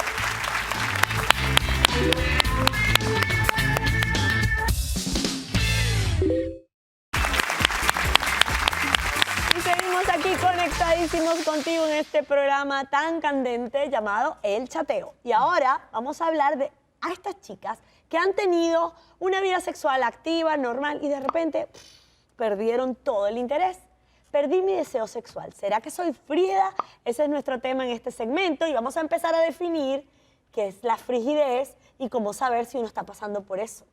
[SPEAKER 1] Y seguimos aquí aquí conectadísimos contigo en este programa tan candente llamado El Chateo. Y ahora vamos a hablar de a estas chicas que han tenido una vida sexual activa, normal, y de repente perdieron todo el interés. Perdí mi deseo sexual. ¿Será que soy frígida? Ese es nuestro tema en este segmento y vamos a empezar a definir qué es la frigidez y cómo saber si uno está pasando por eso.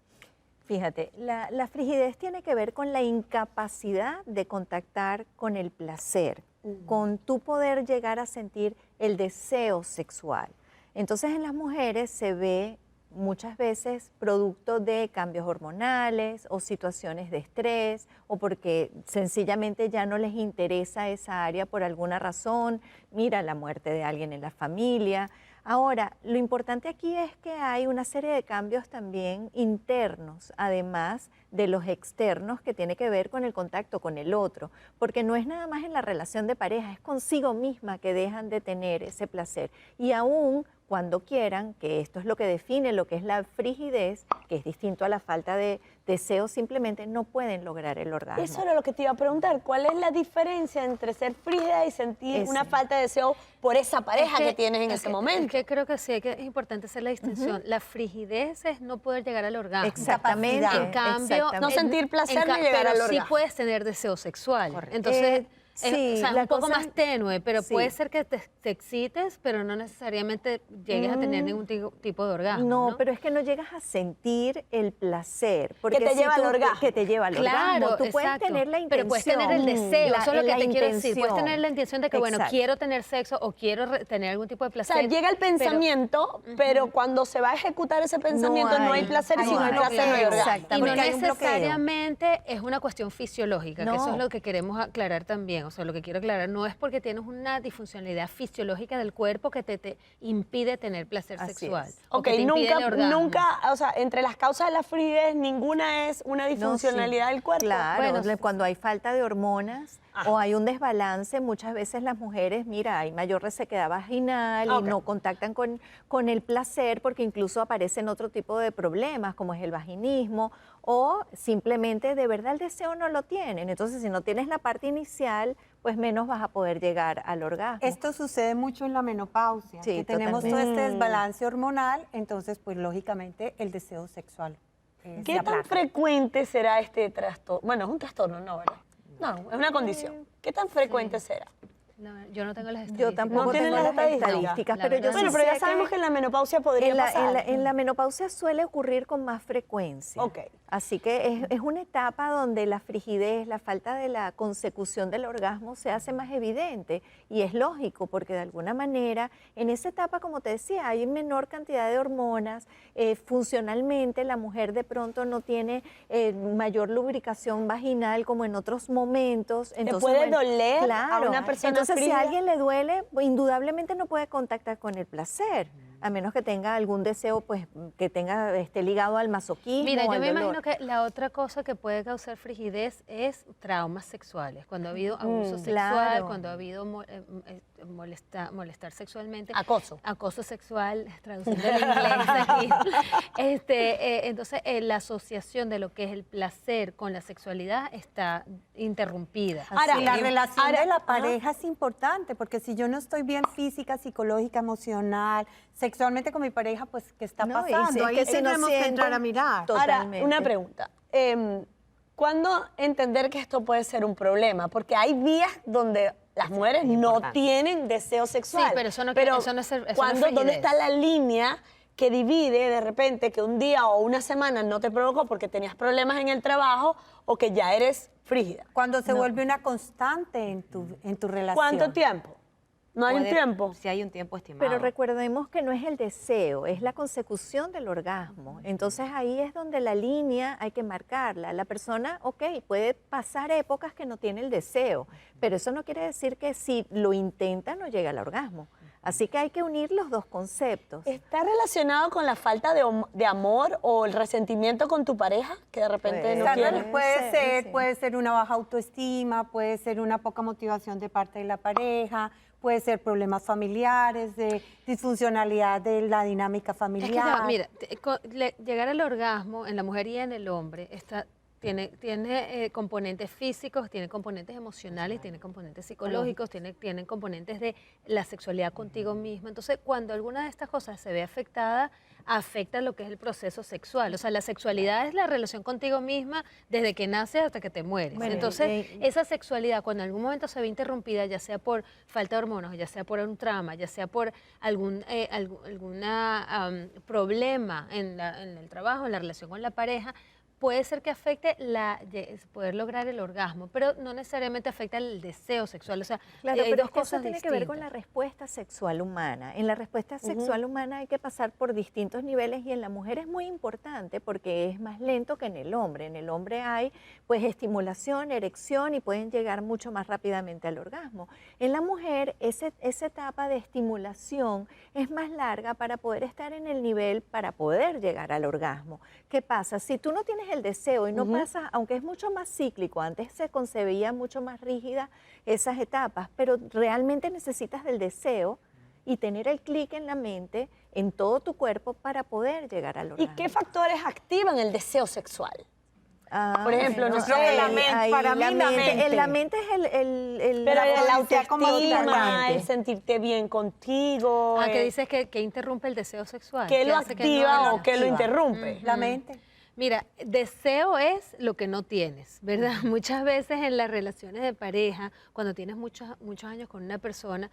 [SPEAKER 5] Fíjate, la frigidez tiene que ver con la incapacidad de contactar con el placer, con tu poder llegar a sentir el deseo sexual. Entonces en las mujeres se ve muchas veces producto de cambios hormonales o situaciones de estrés o porque sencillamente ya no les interesa esa área por alguna razón, mira la muerte de alguien en la familia. Ahora, lo importante aquí es que hay una serie de cambios también internos, además de los externos, que tiene que ver con el contacto con el otro, porque no es nada más en la relación de pareja, es consigo misma que dejan de tener ese placer. Y aún cuando quieran, que esto es lo que define lo que es la frigidez, que es distinto a la falta de deseo, simplemente no pueden lograr el orgasmo.
[SPEAKER 1] Eso era lo que te iba a preguntar. ¿Cuál es la diferencia entre ser frígida y sentir una falta de deseo por esa pareja que tienes en ese momento?
[SPEAKER 2] Es que creo que sí, es importante hacer la distinción. La frigidez es no poder llegar al orgasmo.
[SPEAKER 5] Exactamente.
[SPEAKER 2] En cambio,
[SPEAKER 1] no sentir placer ni llegar al
[SPEAKER 2] pero
[SPEAKER 1] orgasmo.
[SPEAKER 2] sí puedes tener deseo sexual.
[SPEAKER 3] Correcto.
[SPEAKER 2] Entonces,
[SPEAKER 5] sí,
[SPEAKER 2] o sea,
[SPEAKER 5] la
[SPEAKER 2] un poco
[SPEAKER 5] cosa-
[SPEAKER 2] más tenue, pero
[SPEAKER 5] sí.
[SPEAKER 2] puede ser que te excites, pero no necesariamente llegues a tener ningún tipo de orgasmo.
[SPEAKER 5] No,
[SPEAKER 2] No,
[SPEAKER 5] pero es que no llegas a sentir el placer. Porque
[SPEAKER 1] te lleva al orgasmo.
[SPEAKER 5] Que te lleva al
[SPEAKER 2] Claro,
[SPEAKER 5] orgasmo. Tú puedes
[SPEAKER 2] exacto.
[SPEAKER 5] tener la intención.
[SPEAKER 2] Pero puedes tener el deseo, eso es lo que
[SPEAKER 5] la
[SPEAKER 2] te quiero decir. Puedes
[SPEAKER 5] intención.
[SPEAKER 2] tener la intención de que, bueno,
[SPEAKER 5] Exacto.
[SPEAKER 2] quiero tener sexo o quiero tener algún tipo de
[SPEAKER 1] O
[SPEAKER 2] placer.
[SPEAKER 1] sea, llega el
[SPEAKER 2] pero-
[SPEAKER 1] pensamiento, pero cuando se va a ejecutar ese pensamiento no hay placer y si no hay placer no hay orgasmo.
[SPEAKER 5] Exacto.
[SPEAKER 2] Y no
[SPEAKER 5] Porque hay un bloqueo.
[SPEAKER 2] necesariamente es una cuestión fisiológica, que eso
[SPEAKER 5] No.
[SPEAKER 2] es lo que queremos aclarar también. O sea, lo que quiero aclarar no es porque tienes una disfuncionalidad fisiológica del cuerpo que te impide tener placer
[SPEAKER 5] Así
[SPEAKER 2] sexual.
[SPEAKER 5] es.
[SPEAKER 2] o
[SPEAKER 1] Ok,
[SPEAKER 2] que te impide el orgasmo.
[SPEAKER 1] nunca, o sea, entre las causas de la frigidez, ninguna es una
[SPEAKER 5] No,
[SPEAKER 1] disfuncionalidad
[SPEAKER 5] sí.
[SPEAKER 1] del cuerpo.
[SPEAKER 5] Claro,
[SPEAKER 2] Bueno,
[SPEAKER 5] cuando hay falta de hormonas o hay un desbalance, muchas veces las mujeres, mira, hay mayor resequedad vaginal
[SPEAKER 1] Ok.
[SPEAKER 5] y no contactan con el placer porque incluso aparecen otro tipo de problemas como es el vaginismo o simplemente de verdad el deseo no lo tienen. Entonces, si no tienes la parte inicial, pues menos vas a poder llegar al orgasmo.
[SPEAKER 4] Esto sucede mucho en la menopausia,
[SPEAKER 5] Sí,
[SPEAKER 4] que tenemos todo
[SPEAKER 5] totalmente.
[SPEAKER 4] este desbalance hormonal, entonces pues lógicamente el deseo sexual
[SPEAKER 1] ¿Qué
[SPEAKER 4] se
[SPEAKER 1] tan
[SPEAKER 4] aplaca.
[SPEAKER 1] frecuente será este trastorno? Bueno, es un trastorno, ¿no? ¿Verdad? No, es una condición. ¿Qué tan frecuente será?
[SPEAKER 2] No, yo no tengo las estadísticas.
[SPEAKER 5] Yo tampoco
[SPEAKER 1] ¿No tienen
[SPEAKER 5] tengo
[SPEAKER 1] las
[SPEAKER 5] las
[SPEAKER 1] estadísticas?
[SPEAKER 5] estadísticas,
[SPEAKER 2] La
[SPEAKER 5] pero yo
[SPEAKER 2] verdad
[SPEAKER 5] sí
[SPEAKER 1] Bueno, pero ya
[SPEAKER 5] sé
[SPEAKER 1] sabemos que en la menopausia podría pasar.
[SPEAKER 5] en la menopausia suele ocurrir con más frecuencia.
[SPEAKER 1] Ok.
[SPEAKER 5] Así que es una etapa donde la frigidez, la falta de la consecución del orgasmo se hace más evidente y es lógico porque de alguna manera en esa etapa, como te decía, hay menor cantidad de hormonas, funcionalmente la mujer de pronto no tiene mayor lubricación vaginal como en otros momentos. Entonces,
[SPEAKER 1] puede doler a
[SPEAKER 5] claro.
[SPEAKER 1] una persona
[SPEAKER 5] Entonces, si
[SPEAKER 1] frígida?
[SPEAKER 5] a alguien le duele, pues, indudablemente no puede contactar con el placer, a menos que tenga algún deseo, pues que tenga esté ligado al masoquismo.
[SPEAKER 2] Mira,
[SPEAKER 5] o
[SPEAKER 2] yo
[SPEAKER 5] al
[SPEAKER 2] me
[SPEAKER 5] dolor.
[SPEAKER 2] imagino que la otra cosa que puede causar frigidez es traumas sexuales. Cuando ha habido abuso sexual,
[SPEAKER 5] claro.
[SPEAKER 2] cuando ha habido molestar sexualmente.
[SPEAKER 1] Acoso.
[SPEAKER 2] Acoso sexual, traduciendo el inglés aquí. Entonces, la asociación de lo que es el placer con la sexualidad está interrumpida.
[SPEAKER 1] Ahora,
[SPEAKER 4] Y la relación
[SPEAKER 1] ahora-
[SPEAKER 4] de la
[SPEAKER 1] ajá.
[SPEAKER 4] pareja es importante, porque si yo no estoy bien física, psicológica, emocional, sexualmente con mi pareja, pues, ¿qué está
[SPEAKER 5] No, y
[SPEAKER 4] pasando?
[SPEAKER 5] si es
[SPEAKER 4] Ahí
[SPEAKER 5] que si no
[SPEAKER 4] tenemos que
[SPEAKER 5] sienten-
[SPEAKER 4] entrar a mirar.
[SPEAKER 1] Ahora,
[SPEAKER 5] Totalmente.
[SPEAKER 1] una pregunta. ¿Cuándo entender que esto puede ser un problema? Porque hay días donde las mujeres no
[SPEAKER 3] importante.
[SPEAKER 1] tienen deseo sexual.
[SPEAKER 2] Sí, pero eso no quiere- eso no es- eso no es
[SPEAKER 1] ¿dónde
[SPEAKER 2] frigidez.
[SPEAKER 1] está la línea que divide de repente que un día o una semana no te provocó porque tenías problemas en el trabajo o que ya eres frígida?
[SPEAKER 4] Cuando se vuelve una constante en tu relación.
[SPEAKER 1] ¿Cuánto tiempo? ¿No hay un
[SPEAKER 3] Puede-
[SPEAKER 1] tiempo?
[SPEAKER 3] Si hay un tiempo estimado.
[SPEAKER 5] Pero recordemos que no es el deseo, es la consecución del orgasmo. Entonces ahí es donde la línea hay que marcarla. La persona, ok, puede pasar épocas que no tiene el deseo, pero eso no quiere decir que si lo intenta no llega al orgasmo. Así que hay que unir los dos conceptos.
[SPEAKER 1] ¿Está relacionado con la falta de amor o el resentimiento con tu pareja? Que de repente no quiere.
[SPEAKER 4] Puede
[SPEAKER 5] sí.
[SPEAKER 4] ser una baja autoestima, puede ser una poca motivación de parte de la pareja, puede ser problemas familiares, de disfuncionalidad de la dinámica
[SPEAKER 2] Es que,
[SPEAKER 4] familiar.
[SPEAKER 2] mira, llegar al orgasmo en la mujer y en el hombre está tiene componentes físicos, tiene componentes emocionales, tiene componentes psicológicos, tiene componentes de la sexualidad contigo misma. Entonces, cuando alguna de estas cosas se ve afectada, afecta lo que es el proceso sexual. O sea, la sexualidad es la relación contigo misma desde que naces hasta que te mueres.
[SPEAKER 5] Bueno,
[SPEAKER 2] Entonces, esa sexualidad, cuando en algún momento se ve interrumpida, ya sea por falta de hormonas, ya sea por un trauma, ya sea por problema en el trabajo, en la relación con la pareja, puede ser que afecte poder lograr el orgasmo, pero no necesariamente afecta el deseo sexual. O sea,
[SPEAKER 5] Claro,
[SPEAKER 2] hay
[SPEAKER 5] pero
[SPEAKER 2] dos
[SPEAKER 5] es que eso
[SPEAKER 2] cosas
[SPEAKER 5] tiene que ver con
[SPEAKER 2] distintas.
[SPEAKER 5] la respuesta sexual humana. En la respuesta sexual humana hay que pasar por distintos niveles y en la mujer es muy importante porque es más lento que en el hombre. En el hombre hay pues estimulación, erección y pueden llegar mucho más rápidamente al orgasmo. En la mujer esa etapa de estimulación es más larga para poder estar en el nivel para poder llegar al orgasmo. ¿Qué pasa? Si tú no tienes el deseo y no pasa, aunque es mucho más cíclico, antes se concebía mucho más rígida esas etapas, pero realmente necesitas del deseo y tener el clic en la mente, en todo tu cuerpo para poder llegar al
[SPEAKER 1] ¿Y
[SPEAKER 5] orgasmo.
[SPEAKER 1] qué factores activan el deseo sexual?
[SPEAKER 5] Ah,
[SPEAKER 1] Por ejemplo, no sé,
[SPEAKER 4] la mente, para mí la mente.
[SPEAKER 5] La mente es
[SPEAKER 1] Pero el
[SPEAKER 4] potencia como
[SPEAKER 1] autoestima,
[SPEAKER 4] totalmente.
[SPEAKER 1] el sentirte bien contigo,
[SPEAKER 2] Que dices que interrumpe el deseo sexual.
[SPEAKER 1] ¿qué lo
[SPEAKER 2] hace que
[SPEAKER 1] activa
[SPEAKER 2] no-
[SPEAKER 1] o qué lo interrumpe?
[SPEAKER 4] La mente.
[SPEAKER 2] Mira, deseo es lo que no tienes, ¿verdad? Muchas veces en las relaciones de pareja, cuando tienes muchos años con una persona,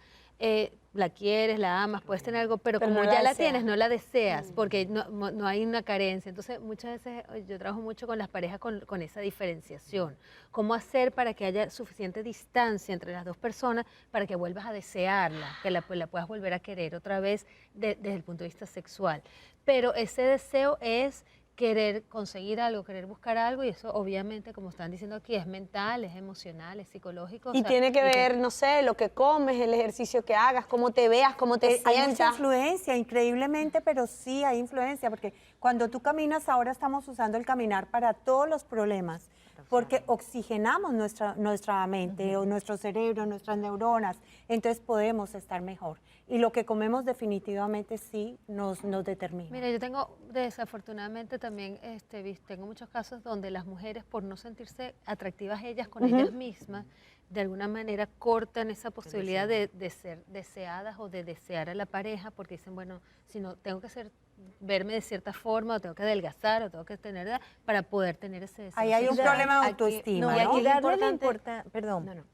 [SPEAKER 2] la quieres, la amas, puedes tener algo, pero
[SPEAKER 1] Pero
[SPEAKER 2] como
[SPEAKER 1] no la
[SPEAKER 2] ya la
[SPEAKER 1] deseas.
[SPEAKER 2] tienes, no la deseas, porque no hay una carencia. Entonces, muchas veces yo trabajo mucho con las parejas con esa diferenciación. ¿Cómo hacer para que haya suficiente distancia entre las dos personas para que vuelvas a desearla, que la puedas volver a querer otra vez desde el punto de vista sexual? Pero ese deseo es querer conseguir algo, querer buscar algo, y eso obviamente, como están diciendo aquí, es mental, es emocional, es psicológico.
[SPEAKER 1] Y tiene que ver, no sé, lo que comes, el ejercicio que hagas, cómo te veas, cómo te
[SPEAKER 4] Hay mucha
[SPEAKER 1] sientas.
[SPEAKER 4] influencia, increíblemente, pero sí hay influencia, porque cuando tú caminas, ahora estamos usando el caminar para todos los problemas, porque oxigenamos nuestra mente o nuestro cerebro, nuestras neuronas, entonces podemos estar mejor. Y lo que comemos definitivamente sí nos determina.
[SPEAKER 2] Mira, yo tengo, desafortunadamente también, tengo muchos casos donde las mujeres, por no sentirse atractivas ellas con ellas mismas, de alguna manera cortan esa posibilidad de ser deseadas o de desear a la pareja, porque dicen, bueno, si no, tengo que verme de cierta forma, o tengo que adelgazar, o tengo que tener, para poder tener ese deseo.
[SPEAKER 4] Ahí hay un
[SPEAKER 2] sexual.
[SPEAKER 4] problema de
[SPEAKER 3] Aquí-
[SPEAKER 4] autoestima,
[SPEAKER 3] no,
[SPEAKER 4] ¿no?
[SPEAKER 3] y aquí
[SPEAKER 5] Y
[SPEAKER 3] es
[SPEAKER 5] darle la
[SPEAKER 3] importante-
[SPEAKER 5] importancia, perdón.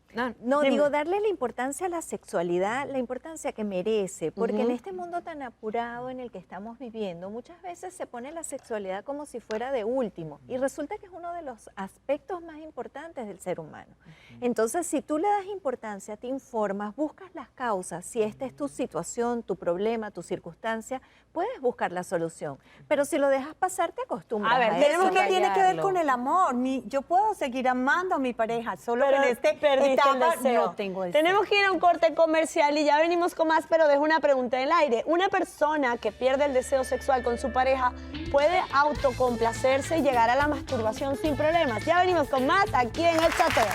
[SPEAKER 3] No,
[SPEAKER 5] Digo, darle la importancia a la sexualidad, la importancia que merece, porque en este mundo tan apurado en el que estamos viviendo, muchas veces se pone la sexualidad como si fuera de último, y resulta que es uno de los aspectos más importantes del ser humano. Entonces, si tú le das importancia, te informas, buscas las causas, si esta es tu situación, tu problema, tu circunstancia, puedes buscar la solución. Pero si lo dejas pasar, te acostumbras
[SPEAKER 1] A ver,
[SPEAKER 5] eso.
[SPEAKER 4] Tenemos que tiene que ver
[SPEAKER 3] callarlo.
[SPEAKER 4] con el amor. Yo puedo seguir amando a mi pareja, solo
[SPEAKER 1] Pero
[SPEAKER 4] en este
[SPEAKER 1] perdiste el
[SPEAKER 4] etapa
[SPEAKER 1] deseo.
[SPEAKER 4] no tengo deseo.
[SPEAKER 1] Tenemos que ir a un corte comercial y ya venimos con más, pero dejo una pregunta en el aire. ¿Una persona que pierde el deseo sexual con su pareja puede autocomplacerse y llegar a la masturbación sin problemas? Ya venimos con más aquí en El Chateo.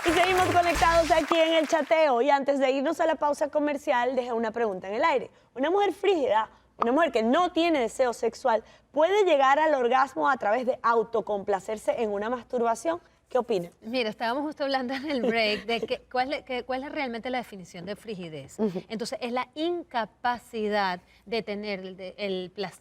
[SPEAKER 1] Y seguimos conectados aquí en El Chateo. Y antes de irnos a la pausa comercial, dejé una pregunta en el aire. ¿Una mujer frígida, una mujer que no tiene deseo sexual, puede llegar al orgasmo a través de autocomplacerse en una masturbación? ¿Qué opinan?
[SPEAKER 2] Mira, estábamos justo hablando en el break de cuál es realmente la definición de frigidez. Entonces, es la incapacidad de tener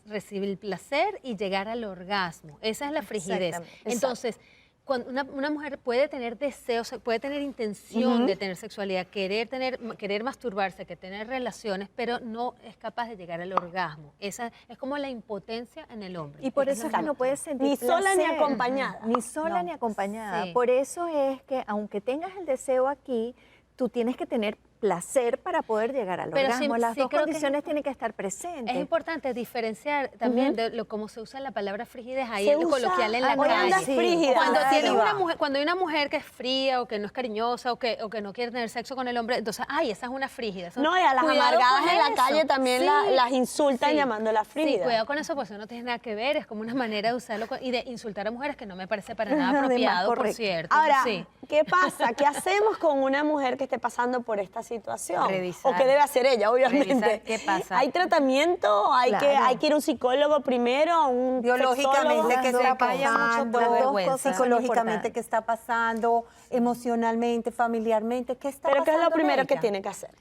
[SPEAKER 2] recibir el placer y llegar al orgasmo. Esa es la frigidez.
[SPEAKER 5] Exactamente.
[SPEAKER 2] Entonces, cuando una mujer puede tener deseos, puede tener intención de tener sexualidad, querer masturbarse, que tener relaciones, pero no es capaz de llegar al orgasmo. Esa es como la impotencia en el hombre.
[SPEAKER 5] Y por eso es que no puedes sentir
[SPEAKER 1] Ni sola ni
[SPEAKER 5] placer.
[SPEAKER 1] acompañada.
[SPEAKER 5] Ni sola
[SPEAKER 4] No.
[SPEAKER 5] ni acompañada.
[SPEAKER 2] Sí.
[SPEAKER 5] Por eso es que aunque tengas el deseo aquí, tú tienes que tener placer para poder llegar al
[SPEAKER 2] Pero sí-
[SPEAKER 5] orgasmo. Las
[SPEAKER 2] sí
[SPEAKER 5] dos
[SPEAKER 2] creo que
[SPEAKER 5] condiciones tienen que estar presentes.
[SPEAKER 2] Es importante diferenciar también de cómo se usa la palabra frigidez ahí
[SPEAKER 1] Se
[SPEAKER 2] en lo
[SPEAKER 1] usa,
[SPEAKER 2] coloquial en la
[SPEAKER 1] hoy andas
[SPEAKER 2] calle.
[SPEAKER 1] frígida.
[SPEAKER 2] Cuando
[SPEAKER 1] Ahí
[SPEAKER 2] tienes
[SPEAKER 1] va.
[SPEAKER 2] una mujer, cuando hay una mujer que es fría o que no es cariñosa o que no quiere tener sexo con el hombre, entonces, ay, esa es una frígida. Eso-
[SPEAKER 1] No, y a las
[SPEAKER 2] cuidado
[SPEAKER 1] amargadas
[SPEAKER 2] con
[SPEAKER 1] en la
[SPEAKER 2] eso.
[SPEAKER 1] calle también
[SPEAKER 2] Sí,
[SPEAKER 1] las insultan
[SPEAKER 2] sí.
[SPEAKER 1] llamándolas
[SPEAKER 2] Sí,
[SPEAKER 1] frígidas.
[SPEAKER 2] cuidado con eso, pues eso no tiene nada que ver, es como una manera de usarlo y de insultar a mujeres que no me parece para nada
[SPEAKER 5] Además,
[SPEAKER 2] apropiado, por
[SPEAKER 5] correcto.
[SPEAKER 2] cierto.
[SPEAKER 1] Ahora,
[SPEAKER 2] sí.
[SPEAKER 1] ¿qué pasa? ¿Qué hacemos con una mujer que esté pasando por esta situación?
[SPEAKER 3] Revisar.
[SPEAKER 1] ¿O qué debe hacer ella, obviamente?
[SPEAKER 3] Revisar qué pasa.
[SPEAKER 1] ¿Hay tratamiento? ¿Hay,
[SPEAKER 5] Claro.
[SPEAKER 1] hay que ir a un psicólogo primero? ¿A un
[SPEAKER 4] Biológicamente,
[SPEAKER 1] sexólogo?
[SPEAKER 4] ¿qué está
[SPEAKER 3] Vaya mucho
[SPEAKER 4] pasando?
[SPEAKER 3] por
[SPEAKER 5] Las dos
[SPEAKER 3] vergüenza.
[SPEAKER 5] cosas son
[SPEAKER 4] Psicológicamente,
[SPEAKER 5] importantes.
[SPEAKER 4] ¿qué está pasando? Emocionalmente, familiarmente, ¿qué está
[SPEAKER 1] ¿Pero qué es
[SPEAKER 4] pasando
[SPEAKER 1] lo primero
[SPEAKER 4] en
[SPEAKER 1] que
[SPEAKER 4] ella?
[SPEAKER 1] tiene que hacer?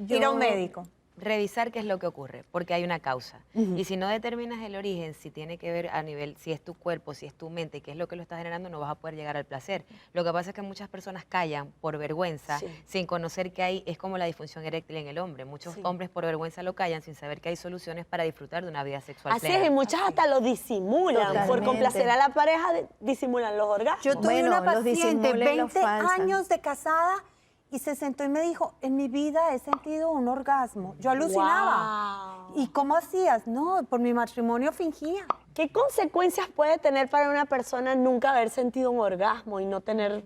[SPEAKER 4] Ir a un médico.
[SPEAKER 3] Revisar qué es lo que ocurre, porque hay una causa. Y si no determinas el origen, si tiene que ver a nivel, si es tu cuerpo, si es tu mente, qué es lo que lo está generando, no vas a poder llegar al placer. Lo que pasa es que muchas personas callan por vergüenza,
[SPEAKER 1] Sí.
[SPEAKER 3] sin conocer que hay, es como la disfunción eréctil en el hombre. Muchos hombres por vergüenza lo callan sin saber que hay soluciones para disfrutar de una vida sexual
[SPEAKER 1] Así
[SPEAKER 3] plena.
[SPEAKER 1] es, y muchas hasta lo disimulan. Por
[SPEAKER 5] Totalmente.
[SPEAKER 1] complacer a la pareja, disimulan los orgasmos.
[SPEAKER 4] Yo tuve
[SPEAKER 5] Bueno,
[SPEAKER 4] una
[SPEAKER 5] los
[SPEAKER 4] paciente,
[SPEAKER 5] disimulan y los
[SPEAKER 4] 20
[SPEAKER 5] falsan.
[SPEAKER 4] años de casada, y se sentó y me dijo, en mi vida he sentido un orgasmo. Yo alucinaba.
[SPEAKER 1] Wow.
[SPEAKER 4] ¿Y cómo hacías? No, por mi matrimonio fingía.
[SPEAKER 1] ¿Qué consecuencias puede tener para una persona nunca haber sentido un orgasmo y no tener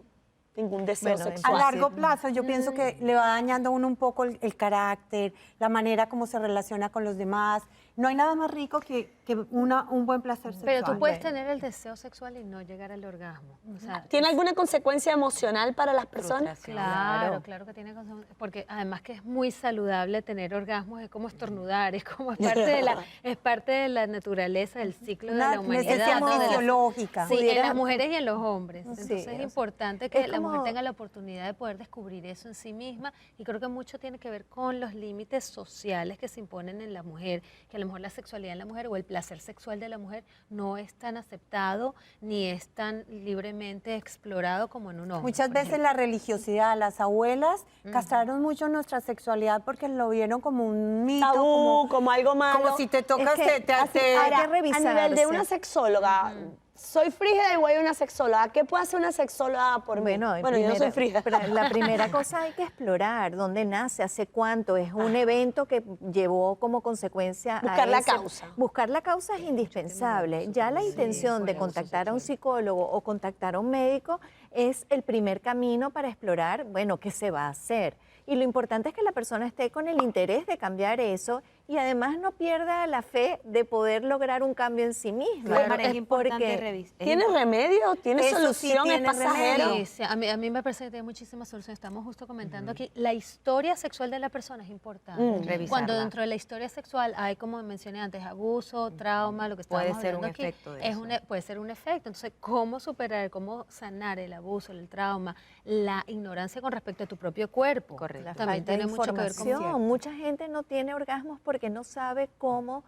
[SPEAKER 1] ningún deseo
[SPEAKER 5] Bueno,
[SPEAKER 4] A
[SPEAKER 1] sexual?
[SPEAKER 4] largo plazo yo pienso que le va dañando a uno un poco el carácter, la manera como se relaciona con los demás. No hay nada más rico que un buen placer sexual.
[SPEAKER 2] Pero tú puedes tener el deseo sexual y no llegar al orgasmo. O sea,
[SPEAKER 1] ¿Tiene alguna consecuencia emocional para las personas?
[SPEAKER 3] Frustración.
[SPEAKER 2] claro, claro que tiene consecuencias, porque además que es muy saludable tener orgasmos, es como estornudar, es como es parte de la naturaleza, del ciclo
[SPEAKER 4] Una
[SPEAKER 2] de la humanidad.
[SPEAKER 4] necesidad
[SPEAKER 2] ¿no? De la-
[SPEAKER 4] fisiológica.
[SPEAKER 2] Sí, en
[SPEAKER 5] Pudiera-
[SPEAKER 2] las mujeres y en los hombres.
[SPEAKER 5] Sí,
[SPEAKER 2] Entonces es
[SPEAKER 5] o sea,
[SPEAKER 2] importante que
[SPEAKER 5] es
[SPEAKER 2] la mujer
[SPEAKER 5] como-
[SPEAKER 2] tenga la oportunidad de poder descubrir eso en sí misma, y creo que mucho tiene que ver con los límites sociales que se imponen en la mujer, que a lo mejor la sexualidad en la mujer o el placer sexual de la mujer no es tan aceptado ni es tan libremente explorado como en un hombre.
[SPEAKER 4] Muchas
[SPEAKER 2] por
[SPEAKER 4] veces
[SPEAKER 2] ejemplo.
[SPEAKER 4] la religiosidad, las abuelas castraron mucho nuestra sexualidad porque lo vieron como un mito,
[SPEAKER 1] Tabú, como algo malo.
[SPEAKER 4] como si te tocas,
[SPEAKER 5] Es que
[SPEAKER 4] te-
[SPEAKER 5] así-
[SPEAKER 4] te-
[SPEAKER 5] hay que
[SPEAKER 1] A nivel de
[SPEAKER 5] revisarse.
[SPEAKER 1] una sexóloga, soy frígida y voy a una sexóloga. ¿Qué puede hacer una sexóloga por mí?
[SPEAKER 5] Bueno,
[SPEAKER 1] Yo no soy frígida.
[SPEAKER 5] La primera cosa hay que explorar dónde nace, hace cuánto, es un evento que llevó como consecuencia
[SPEAKER 1] Buscar la
[SPEAKER 5] ese-
[SPEAKER 1] causa.
[SPEAKER 5] Buscar la causa es indispensable. Ya la intención de contactar a un psicólogo o contactar a un médico es el primer camino para explorar, bueno, qué se va a hacer. Y lo importante es que la persona esté con el interés de cambiar eso y además no pierda la fe de poder lograr un cambio en sí misma.
[SPEAKER 3] Claro, es importante
[SPEAKER 5] porque
[SPEAKER 3] revisar.
[SPEAKER 1] ¿Tiene remedio? ¿Tiene
[SPEAKER 4] Eso sí
[SPEAKER 1] solución?
[SPEAKER 4] tiene
[SPEAKER 1] ¿Es pasajero?
[SPEAKER 4] remedio.
[SPEAKER 2] Sí, sí, a mí me parece que tiene muchísimas soluciones. Estamos justo comentando aquí, la historia sexual de la persona es importante.
[SPEAKER 3] Revisarla.
[SPEAKER 2] Cuando dentro de la historia sexual hay, como mencioné antes, abuso, trauma, lo que
[SPEAKER 3] Puede
[SPEAKER 2] estábamos
[SPEAKER 3] ser un
[SPEAKER 2] hablando aquí,
[SPEAKER 3] efecto de
[SPEAKER 2] es
[SPEAKER 3] eso.
[SPEAKER 2] puede ser un efecto. Entonces, ¿cómo superar, cómo sanar el abuso, el trauma, la ignorancia con respecto a tu propio cuerpo?
[SPEAKER 3] Correcto.
[SPEAKER 5] La
[SPEAKER 2] También
[SPEAKER 5] falta de
[SPEAKER 2] tiene mucho que ver con
[SPEAKER 5] información. Mucha gente no tiene orgasmos porque no sabe cómo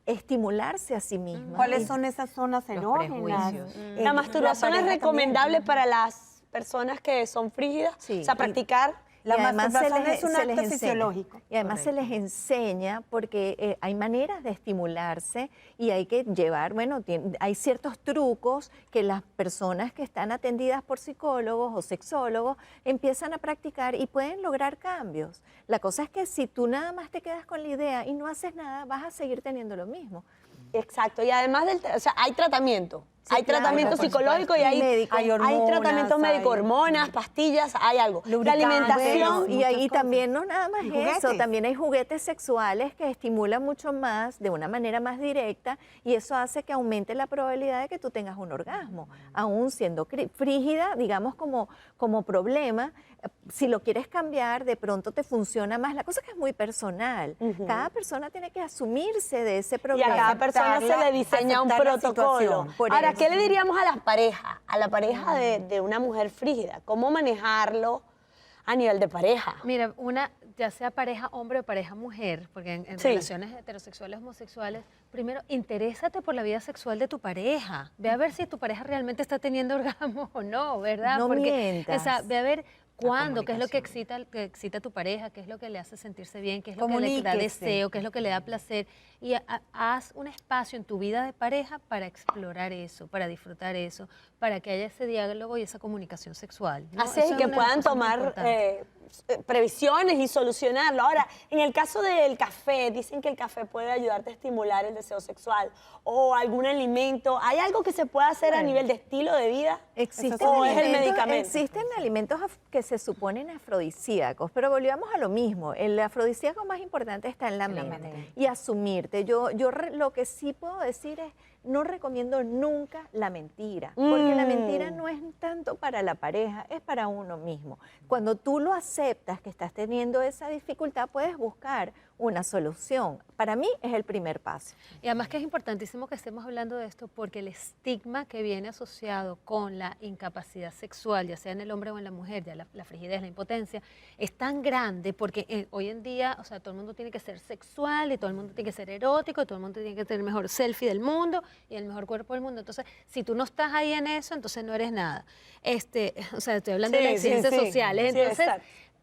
[SPEAKER 5] estimularse a sí misma.
[SPEAKER 4] ¿Cuáles
[SPEAKER 5] Y-
[SPEAKER 4] son esas zonas
[SPEAKER 3] Los
[SPEAKER 4] erógenas?
[SPEAKER 3] prejuicios.
[SPEAKER 1] ¿La masturbación es
[SPEAKER 4] pareja
[SPEAKER 1] recomendable para las personas que son frígidas?
[SPEAKER 5] Sí.
[SPEAKER 1] O sea, practicar.
[SPEAKER 4] La
[SPEAKER 5] y además
[SPEAKER 4] masturbación
[SPEAKER 5] se les-
[SPEAKER 4] es un
[SPEAKER 5] se les
[SPEAKER 4] acto
[SPEAKER 5] enseña.
[SPEAKER 4] fisiológico.
[SPEAKER 5] Y además se les enseña porque hay maneras de estimularse y hay que llevar, bueno, hay ciertos trucos que las personas que están atendidas por psicólogos o sexólogos empiezan a practicar y pueden lograr cambios. La cosa es que si tú nada más te quedas con la idea y no haces nada, vas a seguir teniendo lo mismo.
[SPEAKER 1] Exacto. Y además o sea, hay tratamiento.
[SPEAKER 5] Sí,
[SPEAKER 1] hay
[SPEAKER 5] claro,
[SPEAKER 1] tratamiento
[SPEAKER 5] por
[SPEAKER 1] psicológico y
[SPEAKER 5] supuesto.
[SPEAKER 1] hay,
[SPEAKER 5] Médico.
[SPEAKER 4] Hay hormonas,
[SPEAKER 1] tratamientos médicos,
[SPEAKER 4] hay-
[SPEAKER 1] hormonas, pastillas, hay algo. La
[SPEAKER 4] Lubricantes.
[SPEAKER 1] alimentación.
[SPEAKER 5] Bueno, y
[SPEAKER 4] muchas
[SPEAKER 5] ahí
[SPEAKER 4] cosas.
[SPEAKER 5] también no nada más
[SPEAKER 4] Y
[SPEAKER 5] eso,
[SPEAKER 4] juguetes.
[SPEAKER 5] también hay juguetes sexuales que estimulan mucho más, de una manera más directa, y eso hace que aumente la probabilidad de que tú tengas un orgasmo, aún siendo frígida, digamos como problema. Si lo quieres cambiar, de pronto te funciona más. La cosa es que es muy personal. Cada persona tiene que asumirse de ese
[SPEAKER 1] Y
[SPEAKER 5] problema.
[SPEAKER 1] a cada persona se le diseña un
[SPEAKER 4] aceptar la
[SPEAKER 1] protocolo.
[SPEAKER 4] situación.
[SPEAKER 5] Por
[SPEAKER 1] Ahora,
[SPEAKER 5] eso.
[SPEAKER 1] ¿qué le diríamos a las parejas? A la pareja de una mujer frígida. ¿Cómo manejarlo a nivel de pareja?
[SPEAKER 2] Mira, ya sea pareja hombre o pareja mujer, porque en
[SPEAKER 1] Sí.
[SPEAKER 2] relaciones heterosexuales, homosexuales, primero, interésate por la vida sexual de tu pareja. Ve a ver si tu pareja realmente está teniendo orgasmo o no, ¿verdad?
[SPEAKER 5] No mientas.
[SPEAKER 2] O sea, ve a ver cuándo, qué es lo que
[SPEAKER 3] comunicación.
[SPEAKER 2] excita a tu pareja, qué es lo que le hace sentirse bien, qué es lo que le da
[SPEAKER 4] Comuníquese.
[SPEAKER 2] deseo, qué es lo que le da placer. Y haz un espacio en tu vida de pareja para explorar eso, para disfrutar eso, para que haya ese diálogo y esa comunicación sexual, ¿no?
[SPEAKER 1] Así es,
[SPEAKER 2] Eso
[SPEAKER 1] y que
[SPEAKER 2] una
[SPEAKER 1] puedan
[SPEAKER 2] cosa muy
[SPEAKER 1] tomar
[SPEAKER 2] importante.
[SPEAKER 1] previsiones y solucionarlo. Ahora, en el caso del café, dicen que el café puede ayudarte a estimular el deseo sexual o algún alimento. ¿Hay algo que se puede hacer a nivel de estilo de vida?
[SPEAKER 5] Existen
[SPEAKER 1] ¿O es el medicamento?
[SPEAKER 5] Existen alimentos que se suponen afrodisíacos, pero volvamos a lo mismo. El afrodisíaco más importante está en la mente y asumirte. Lo que sí puedo decir es, no recomiendo nunca la mentira, porque la mentira no es tanto para la pareja, es para uno mismo. Cuando tú lo aceptas que estás teniendo esa dificultad, puedes buscar una solución. Para mí es el primer paso.
[SPEAKER 2] Y además que es importantísimo que estemos hablando de esto porque el estigma que viene asociado con la incapacidad sexual, ya sea en el hombre o en la mujer, ya la frigidez, la impotencia, es tan grande porque hoy en día, o sea, todo el mundo tiene que ser sexual y todo el mundo tiene que ser erótico, y todo el mundo tiene que tener el mejor selfie del mundo y el mejor cuerpo del mundo. Entonces, si tú no estás ahí en eso, entonces no eres nada. O sea, estoy hablando de las ciencias sociales. Entonces,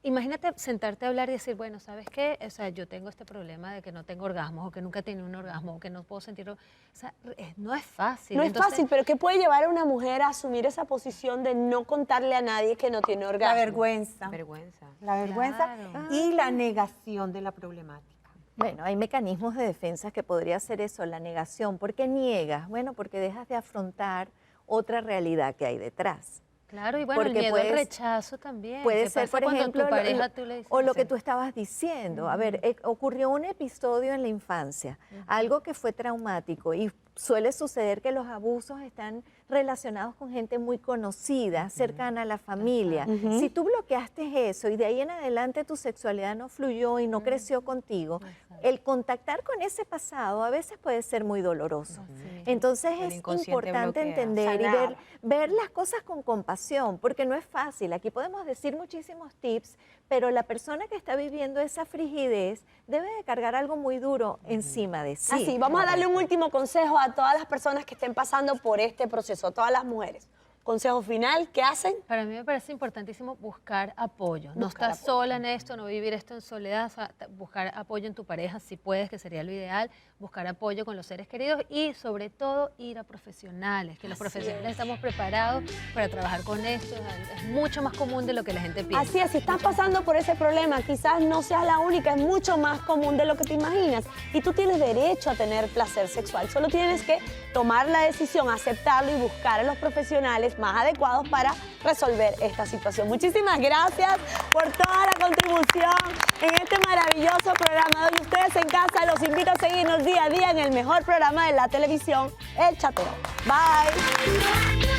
[SPEAKER 2] imagínate sentarte a hablar y decir, bueno, ¿sabes qué? O sea, yo tengo este problema de que no tengo orgasmos o que nunca he tenido un orgasmo o que no puedo sentirlo. O sea, no es fácil.
[SPEAKER 1] No es
[SPEAKER 2] Entonces,
[SPEAKER 1] fácil, pero ¿qué puede llevar a una mujer a asumir esa posición de no contarle a nadie que no tiene orgasmo?
[SPEAKER 4] La vergüenza.
[SPEAKER 3] Vergüenza.
[SPEAKER 4] La vergüenza
[SPEAKER 2] Claro.
[SPEAKER 4] y la negación de la problemática.
[SPEAKER 5] Bueno, hay mecanismos de defensa que podría ser eso, la negación. ¿Por qué niegas? Bueno, porque dejas de afrontar otra realidad que hay detrás.
[SPEAKER 2] claro, y bueno, el
[SPEAKER 5] Porque
[SPEAKER 2] miedo al
[SPEAKER 5] puedes-
[SPEAKER 2] rechazo también.
[SPEAKER 5] Puede
[SPEAKER 2] ¿Qué
[SPEAKER 5] ser,
[SPEAKER 2] pasa
[SPEAKER 5] por
[SPEAKER 2] cuando a
[SPEAKER 5] ejemplo,
[SPEAKER 2] tu pareja tú le dices,
[SPEAKER 5] o lo que
[SPEAKER 2] sí.
[SPEAKER 5] tú estabas diciendo. A ver, ocurrió un episodio en la infancia, algo que fue traumático y suele suceder que los abusos están relacionados con gente muy conocida, cercana a la familia. Si tú bloqueaste eso y de ahí en adelante tu sexualidad no fluyó y no creció contigo, el contactar con ese pasado a veces puede ser muy doloroso. Entonces
[SPEAKER 3] El
[SPEAKER 5] es
[SPEAKER 3] inconsciente
[SPEAKER 5] importante
[SPEAKER 3] bloquea.
[SPEAKER 5] entender y
[SPEAKER 1] Sanar.
[SPEAKER 5] ver las cosas con compasión, porque no es fácil. Aquí podemos decir muchísimos tips, pero la persona que está viviendo esa frigidez debe de cargar algo muy duro encima de sí.
[SPEAKER 1] Así, vamos a darle un último consejo a todas las personas que estén pasando por este proceso, a todas las mujeres. Consejo final, ¿qué hacen?
[SPEAKER 2] Para mí me parece importantísimo buscar apoyo. No
[SPEAKER 1] Buscar
[SPEAKER 2] estar sola en esto, no vivir esto en soledad, o sea, buscar apoyo en tu pareja si puedes, que sería lo ideal, buscar apoyo con los seres queridos y sobre todo ir a profesionales, que los profesionales estamos preparados para trabajar con esto, es mucho más común de lo que la gente piensa.
[SPEAKER 1] Así es, si estás pasando por ese problema, quizás no seas la única, es mucho más común de lo que te imaginas. Y tú tienes derecho a tener placer sexual, solo tienes que tomar la decisión, aceptarlo y buscar a los profesionales más adecuados para resolver esta situación. Muchísimas gracias por toda la contribución en este maravilloso programa. Hoy ustedes en casa los invito a seguirnos día a día en el mejor programa de la televisión, El Chateo. Bye.